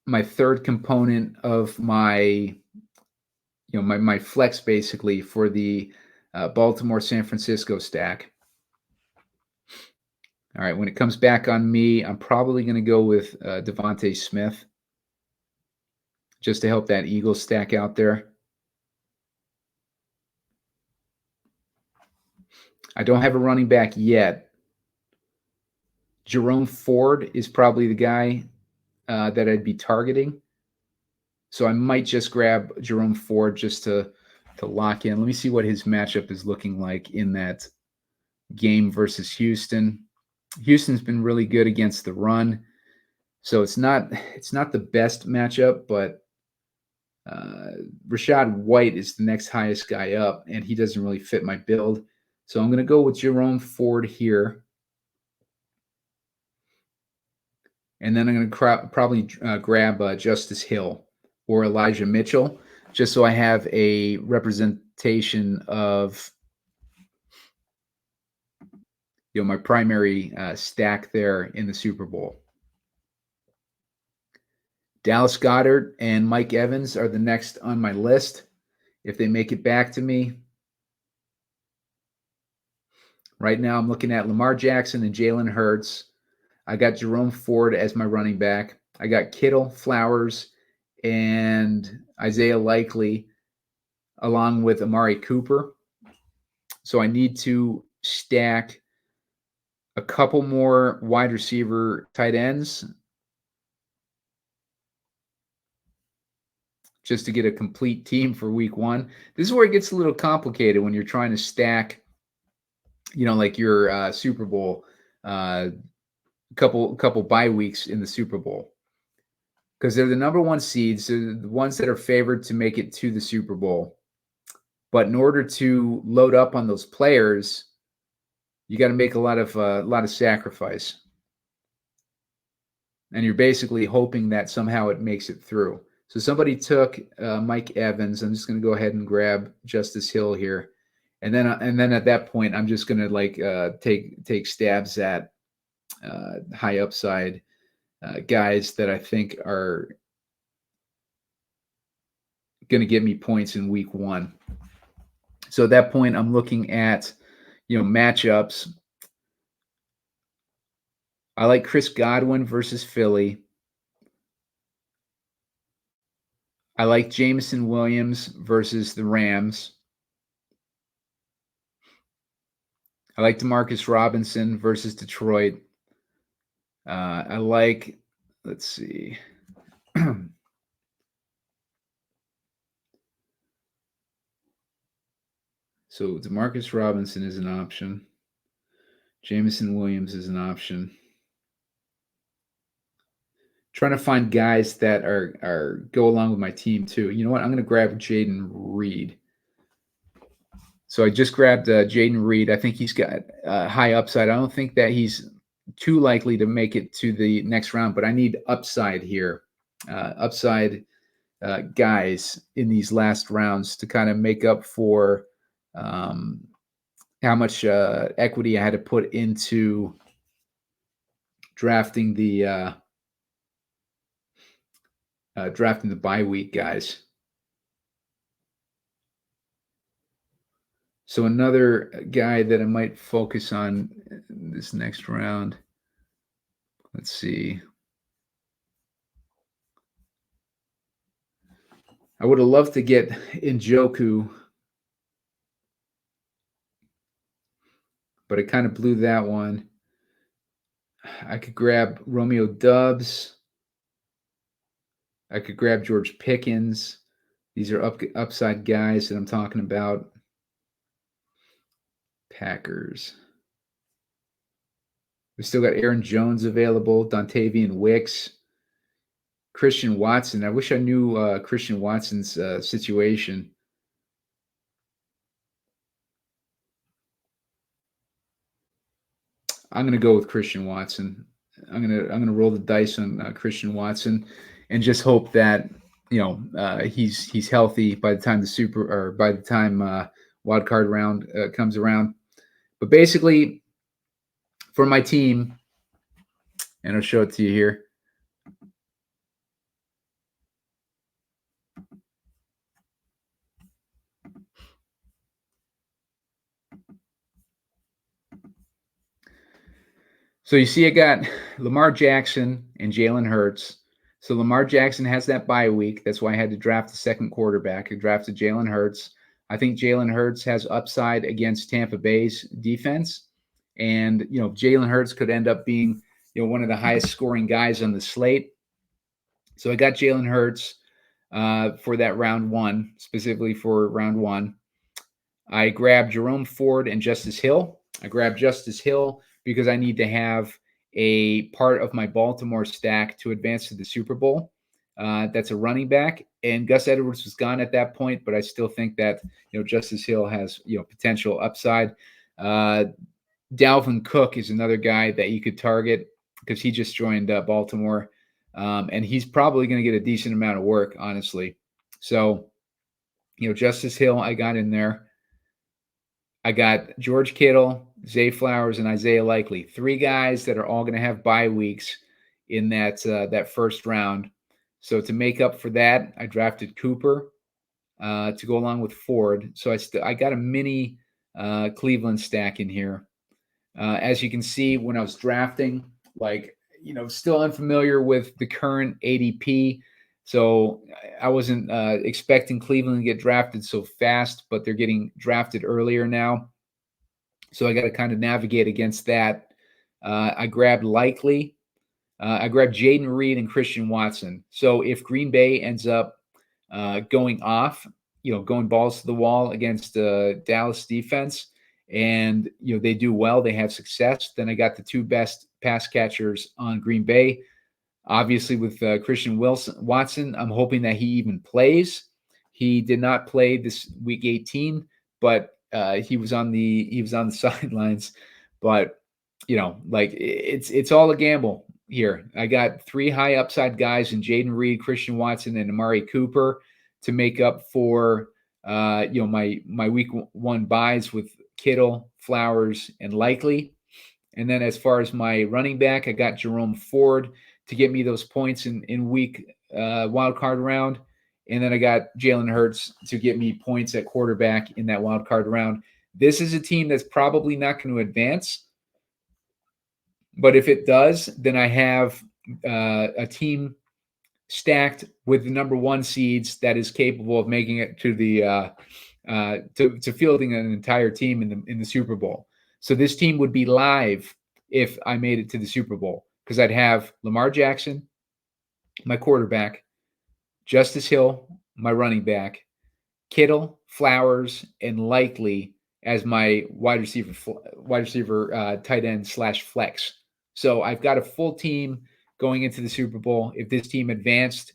my third component of my my flex basically for the Baltimore San Francisco stack. All right, when it comes back on me, I'm probably going to go with Devontae Smith just to help that Eagles stack out there. I don't have a running back yet. Jerome Ford is probably the guy that I'd be targeting. So I might just grab Jerome Ford just to lock in. Let me see what his matchup is looking like in that game versus Houston. Houston's been really good against the run. So it's not the best matchup, but Rashad White is the next highest guy up, and he doesn't really fit my build. So I'm going to go with Jerome Ford here. And then I'm going to probably grab Justice Hill or Elijah Mitchell, just so I have a representation of my primary stack there in the Super Bowl. Dallas Goedert and Mike Evans are the next on my list if they make it back to me. Right now I'm looking at Lamar Jackson and Jalen Hurts. I got Jerome Ford as my running back. I got Kittle, Flowers, and Isaiah Likely, along with Amari Cooper. So I need to stack a couple more wide receiver tight ends just to get a complete team for week 1. This is where it gets a little complicated when you're trying to stack, like your Super Bowl, couple bye weeks in the Super Bowl, because they're the number 1 seeds. They're the ones that are favored to make it to the Super Bowl. But in order to load up on those players, you got to make a lot of sacrifice, and you're basically hoping that somehow it makes it through. So somebody took Mike Evans. I'm just going to go ahead and grab Justice Hill here, and then at that point, I'm just going to take stabs at high upside guys that I think are going to get me points in week 1. So at that point, I'm looking at matchups. I like Chris Godwin versus Philly. I like Jameson Williams versus the Rams. I like Demarcus Robinson versus Detroit. I like, let's see. So Demarcus Robinson is an option. Jameson Williams is an option. Trying to find guys that are go along with my team too. You know what? I'm going to grab Jaden Reed. So I just grabbed Jaden Reed. I think he's got high upside. I don't think that he's too likely to make it to the next round, but I need upside here. Upside guys in these last rounds to kind of make up for how much equity I had to put into drafting the bye week guys. So another guy that I might focus on this next round. Let's see. I would have loved to get Njoku, but I kind of blew that one. I could grab Romeo Doubs. I could grab George Pickens. These are upside guys that I'm talking about. Packers. We still got Aaron Jones available, Dontavian Wicks, Christian Watson. I wish I knew Christian Watson's situation. I'm going to go with Christian Watson. I'm going to roll the dice on Christian Watson, and just hope that he's healthy by the time wild card round comes around. But basically, for my team, and I'll show it to you here. So you see I got Lamar Jackson and Jalen Hurts. So Lamar Jackson has that bye week. That's why I had to draft the second quarterback. I drafted Jalen Hurts. I think Jalen Hurts has upside against Tampa Bay's defense. And, Jalen Hurts could end up being, one of the highest scoring guys on the slate. So I got Jalen Hurts for that round 1, specifically for round 1. I grabbed Jerome Ford and Justice Hill. I grabbed Justice Hill because I need to have a part of my Baltimore stack to advance to the Super Bowl. That's a running back, and Gus Edwards was gone at that point, but I still think that Justice Hill has potential upside. Dalvin Cook is another guy that you could target because he just joined Baltimore, and he's probably going to get a decent amount of work, honestly. So, Justice Hill I got in there. I got George Kittle, Zay Flowers, and Isaiah Likely. 3 guys that are all going to have bye weeks in that first round. So to make up for that, I drafted Cooper to go along with Ford. So I got a mini Cleveland stack in here. As you can see, when I was drafting, still unfamiliar with the current ADP. So I wasn't expecting Cleveland to get drafted so fast, but they're getting drafted earlier now. So I got to kind of navigate against that. I grabbed Likely. I grabbed Jaden Reed and Christian Watson. So if Green Bay ends up going off, going balls to the wall against Dallas defense, and they do well, they have success, then I got the two best pass catchers on Green Bay. Obviously, with Christian Watson, I'm hoping that he even plays. He did not play this week 18, but he was on the sidelines. But it's all a gamble here. I got three high upside guys in Jaden Reed, Christian Watson, and Amari Cooper to make up for my week one buys with Kittle, Flowers, and Likely. And then as far as my running back, I got Jerome Ford to get me those points in week wild card round. And then I got Jalen Hurts to get me points at quarterback in that wild card round. This is a team that's probably not going to advance. But if it does, then I have a team stacked with the number one seeds that is capable of making it to the to fielding an entire team in the Super Bowl. So this team would be live if I made it to the Super Bowl, because I'd have Lamar Jackson, my quarterback, Justice Hill, my running back, Kittle, Flowers, and Likely as my wide receiver tight end / flex. So I've got a full team going into the Super Bowl. If this team advanced,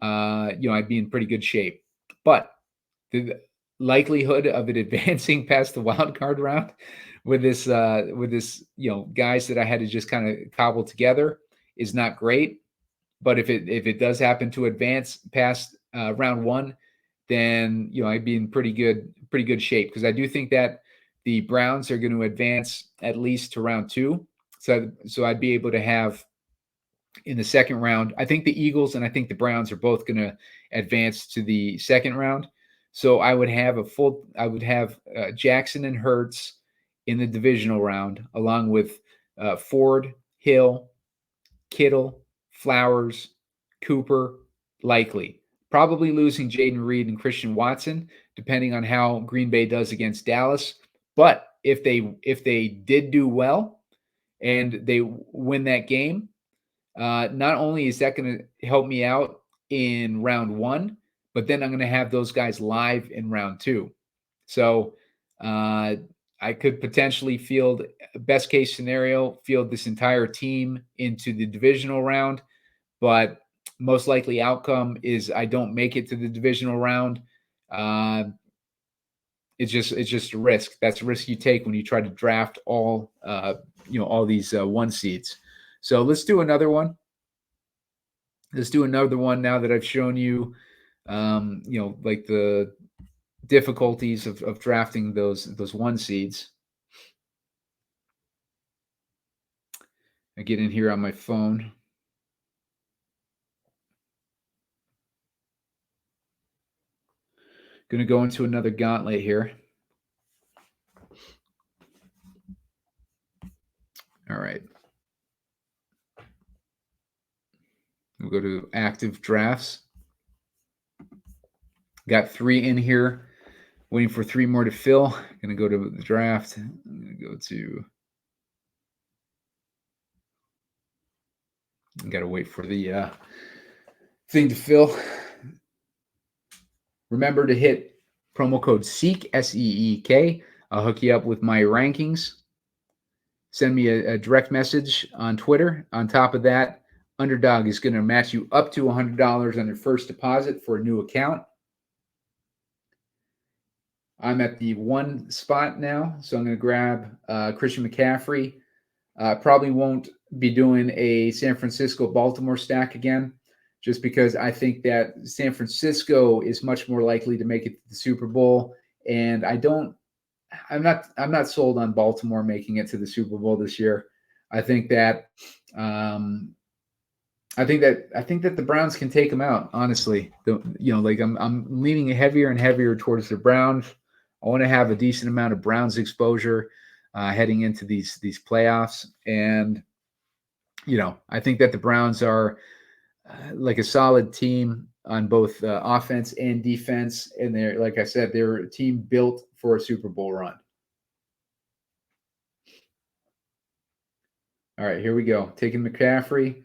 I'd be in pretty good shape. But the likelihood of it advancing past the wild card round with this guys that I had to just kind of cobble together is not great. But if it does happen to advance past round one, then I'd be in pretty good shape, because I do think that the Browns are going to advance at least to round two. So I'd be able to have in the second round. I think the Eagles and I think the Browns are both going to advance to the second round. So I would have Jackson and Hurts in the divisional round, along with Ford, Hill, Kittle, Flowers, Cooper, Likely. Probably losing Jaden Reed and Christian Watson, depending on how Green Bay does against Dallas. But if they did do well and they win that game, not only is that going to help me out in round one, but then I'm going to have those guys live in round two. So I could potentially field, best case scenario, field this entire team into the divisional round. But most likely outcome is I don't make it to the divisional round. It's just a risk. That's a risk you take when you try to draft all these one seeds. So let's do another one. Let's do another one now that I've shown you, like the difficulties of drafting those one seeds. I get in here on my phone. Going to go into another gauntlet here. All right. We'll go to active drafts. Got 3 in here. Waiting for 3 more to fill. Going to go to the draft. I'm going to go to... Got to wait for the thing to fill. Remember to hit promo code SEEK, SEEK. I'll hook you up with my rankings. Send me a direct message on Twitter. On top of that, Underdog is going to match you up to $100 on your first deposit for a new account. I'm at the 1 spot now, so I'm going to grab Christian McCaffrey. Probably won't be doing a San Francisco-Baltimore stack again, just because I think that San Francisco is much more likely to make it to the Super Bowl, and I'm not sold on Baltimore making it to the Super Bowl this year. I think that the Browns can take them out. Honestly, I'm leaning heavier and heavier towards the Browns. I want to have a decent amount of Browns exposure heading into these playoffs, and I think that the Browns are like a solid team on both offense and defense. And they're, like I said, they're a team built for a Super Bowl run. All right, here we go. Taking McCaffrey.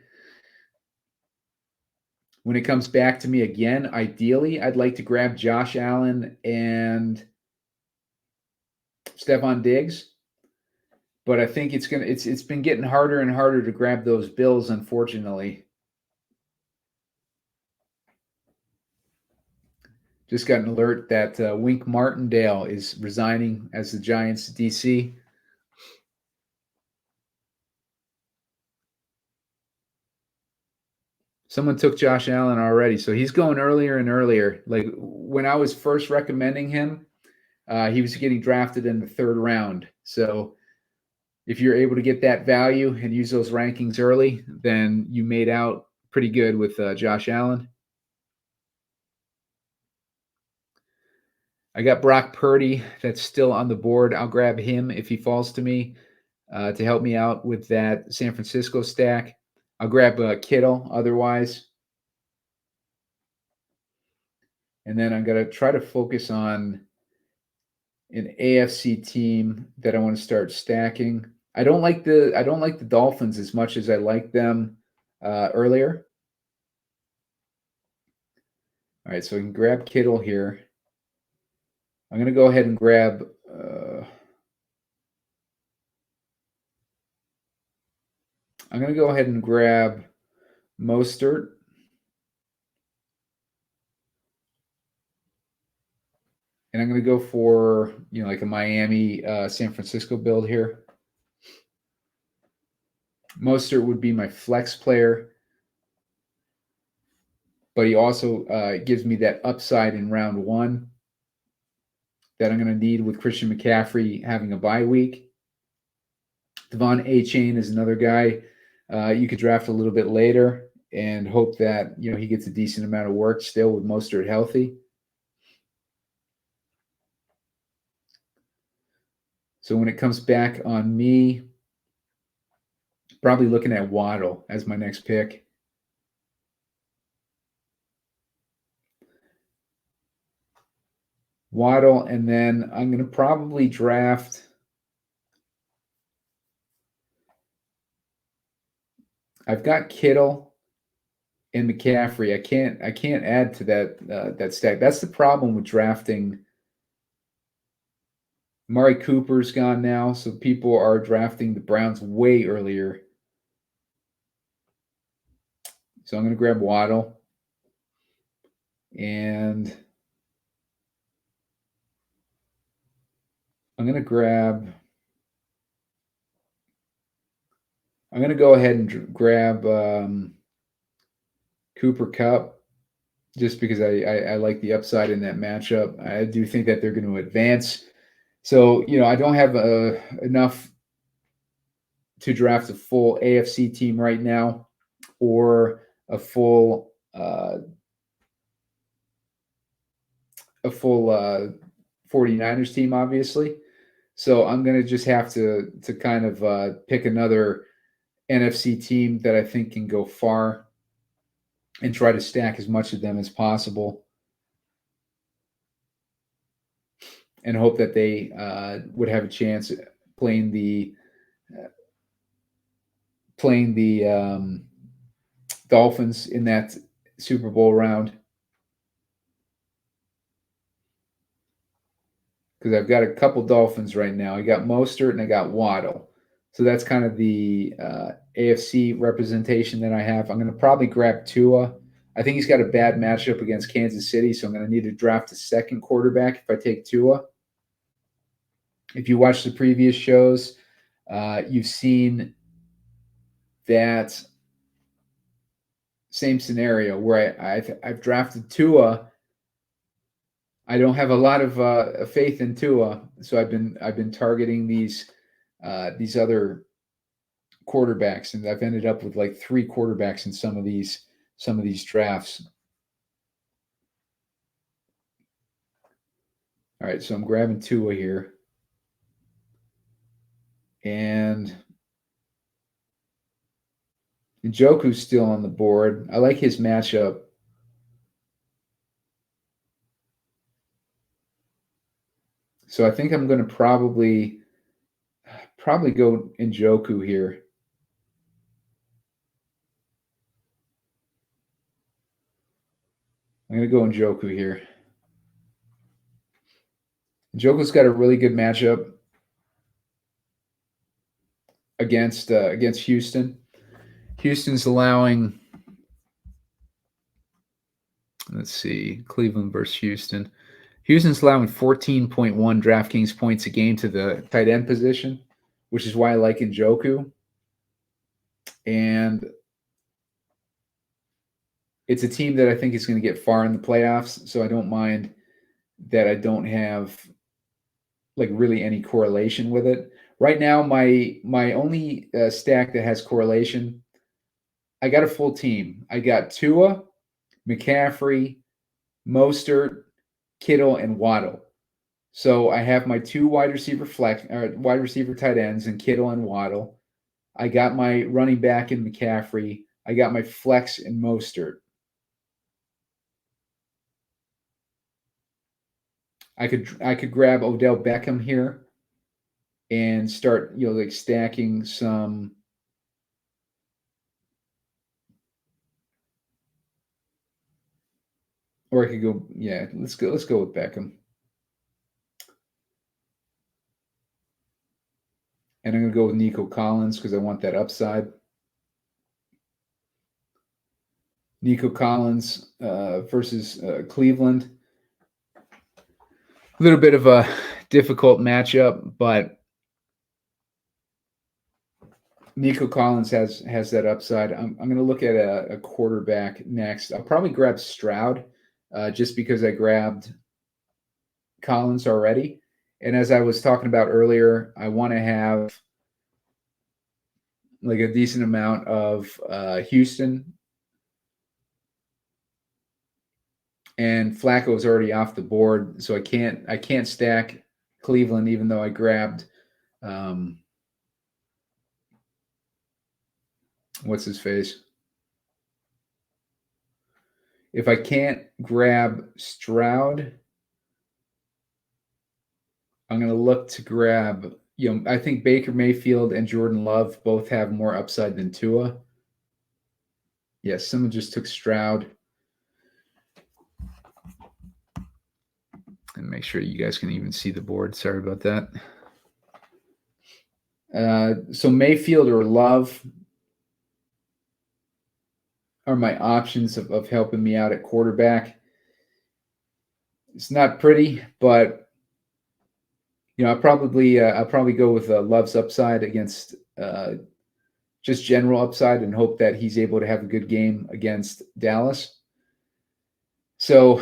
When it comes back to me again, ideally, I'd like to grab Josh Allen and Stephon Diggs. But I think it's been getting harder and harder to grab those Bills, unfortunately. Just got an alert that Wink Martindale is resigning as the Giants' DC. Someone took Josh Allen already, so he's going earlier and earlier. Like when I was first recommending him, he was getting drafted in the 3rd round. So if you're able to get that value and use those rankings early, then you made out pretty good with Josh Allen. I got Brock Purdy that's still on the board. I'll grab him if he falls to me to help me out with that San Francisco stack. I'll grab Kittle otherwise. And then I'm going to try to focus on an AFC team that I want to start stacking. I don't like the Dolphins as much as I liked them earlier. All right, so I can grab Kittle here. I'm going to go ahead and grab Mostert. And I'm going to go for, like a Miami, San Francisco build here. Mostert would be my flex player, but he also gives me that upside in round 1 that I'm going to need with Christian McCaffrey having a bye week. Devon Achane is another guy you could draft a little bit later and hope that he gets a decent amount of work still with Mostert healthy. So when it comes back on me, probably looking at Waddle as my next pick. Waddle, and then I'm going to probably draft. I've got Kittle and McCaffrey. I can't add to that stack. That's the problem with drafting. Amari Cooper's gone now, so people are drafting the Browns way earlier. So I'm going to grab Waddle. And I'm going to go ahead and grab Cooper Kupp just because I like the upside in that matchup. I do think that they're going to advance. So, I don't have enough to draft a full AFC team right now or a full 49ers team, obviously. So I'm going to just have to kind of pick another NFC team that I think can go far and try to stack as much of them as possible and hope that they would have a chance playing the Dolphins in that Super Bowl round. Because I've got a couple Dolphins right now. I got Mostert and I got Waddle. So that's kind of the AFC representation that I have. I'm going to probably grab Tua. I think he's got a bad matchup against Kansas City, so I'm going to need to draft a second quarterback if I take Tua. If you watch the previous shows, you've seen that same scenario where I've drafted Tua. I don't have a lot of faith in Tua, so I've been targeting these other quarterbacks, and I've ended up with like 3 quarterbacks in some of these drafts. All right, so I'm grabbing Tua here, and Njoku's still on the board. I like his matchup. So I think I'm going to probably go Njoku here. I'm going to go Njoku here. Njoku's got a really good matchup against Houston. Houston's allowing, let's see, Cleveland versus Houston. Houston's allowing 14.1 DraftKings points a game to the tight end position, which is why I like Njoku. And it's a team that I think is going to get far in the playoffs, so I don't mind that I don't have like really any correlation with it. Right now, my only stack that has correlation, I got a full team. I got Tua, McCaffrey, Mostert, Kittle, and Waddle. So I have my two wide receiver tight ends in Kittle and Waddle. I got my running back in McCaffrey. I got my flex in Mostert. I could grab Odell Beckham here and start, like stacking some. Or I could go, yeah, let's go with Beckham. And I'm going to go with Nico Collins because I want that upside. Nico Collins versus Cleveland. A little bit of a difficult matchup, but Nico Collins has that upside. I'm going to look at a quarterback next. I'll probably grab Stroud just because I grabbed Collins already. And as I was talking about earlier, I want to have like a decent amount of Houston. And Flacco is already off the board, so I can't stack Cleveland, even though I grabbed what's his face. If I can't grab Stroud, I'm going to look to grab, I think Baker Mayfield and Jordan Love both have more upside than Tua. Yes, someone just took Stroud. And make sure you guys can even see the board. Sorry about that. So Mayfield or Love are my options of helping me out at quarterback. It's not pretty, but I'll probably go with Love's upside against just general upside and hope that he's able to have a good game against Dallas. So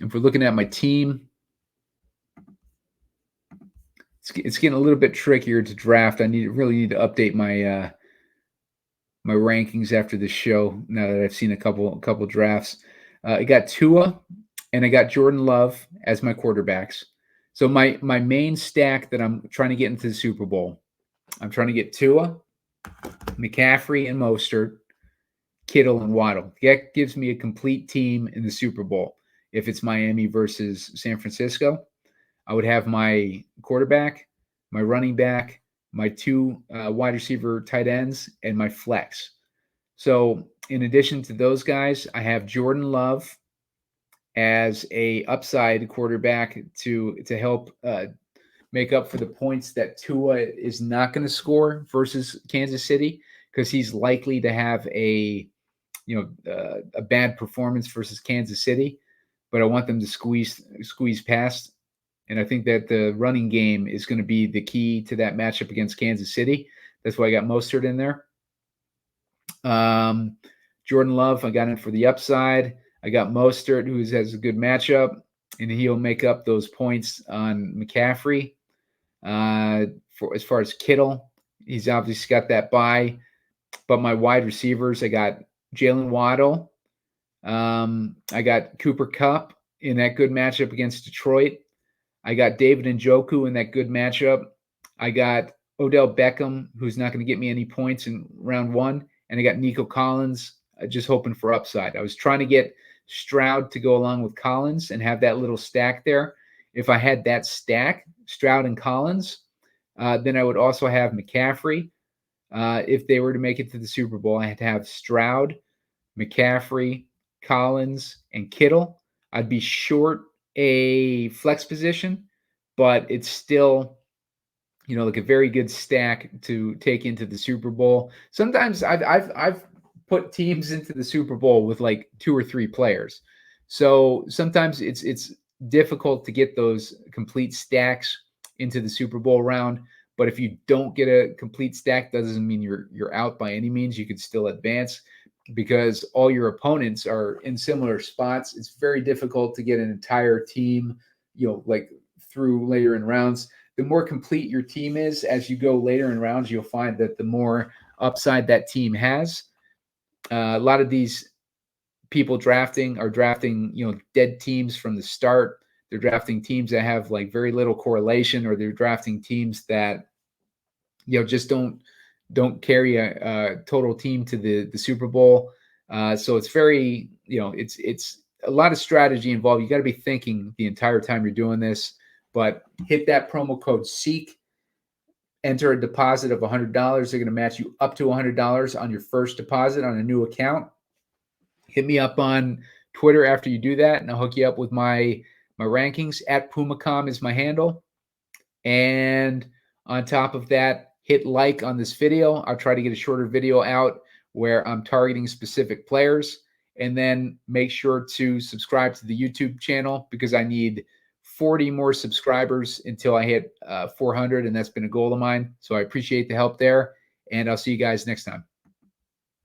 if we're looking at my team, it's getting a little bit trickier to draft. I really need to update my my rankings after the show now that I've seen a couple drafts. I got Tua and I got Jordan Love as my quarterbacks. So my main stack that I'm trying to get into the Super Bowl, I'm trying to get Tua, McCaffrey, and Mostert, Kittle, and Waddle. That gives me a complete team in the Super Bowl. If it's Miami versus San Francisco, I would have my quarterback, my running back, my two wide receiver tight ends, and my flex. So in addition to those guys, I have Jordan Love as a upside quarterback to help make up for the points that Tua is not going to score versus Kansas City, because he's likely to have a bad performance versus Kansas City. But I want them to squeeze past. And I think that the running game is going to be the key to that matchup against Kansas City. That's why I got Mostert in there. Jordan Love, I got in for the upside. I got Mostert, who has a good matchup, and he'll make up those points on McCaffrey. For as far as Kittle, he's obviously got that bye. But my wide receivers, I got Jalen Waddle. I got Cooper Kupp in that good matchup against Detroit. I got David Njoku in that good matchup. I got Odell Beckham, who's not going to get me any points in round 1. And I got Nico Collins, just hoping for upside. I was trying to get Stroud to go along with Collins and have that little stack there. If I had that stack, Stroud and Collins, then I would also have McCaffrey. If they were to make it to the Super Bowl, I had to have Stroud, McCaffrey, Collins, and Kittle. I'd be short a flex position, but it's still, like a very good stack to take into the Super Bowl. Sometimes I've put teams into the Super Bowl with like 2 or 3 players. So sometimes it's difficult to get those complete stacks into the Super Bowl round. But if you don't get a complete stack, that doesn't mean you're out by any means. You could still advance because all your opponents are in similar spots. It's very difficult to get an entire team, like through later in rounds. The more complete your team is as you go later in rounds, you'll find that the more upside that team has. A lot of these people are drafting, dead teams from the start. They're drafting teams that have like very little correlation, or they're drafting teams that, just don't carry a total team to the Super Bowl. So it's very, it's a lot of strategy involved. You got to be thinking the entire time you're doing this. But hit that promo code SEEK, enter a deposit of $100. They're going to match you up to $100 on your first deposit on a new account. Hit me up on Twitter after you do that, and I'll hook you up with my rankings. At Pumacom is my handle. And on top of that, hit like on this video. I'll try to get a shorter video out where I'm targeting specific players. And then make sure to subscribe to the YouTube channel because I need 40 more subscribers until I hit 400, and that's been a goal of mine. So I appreciate the help there, and I'll see you guys next time.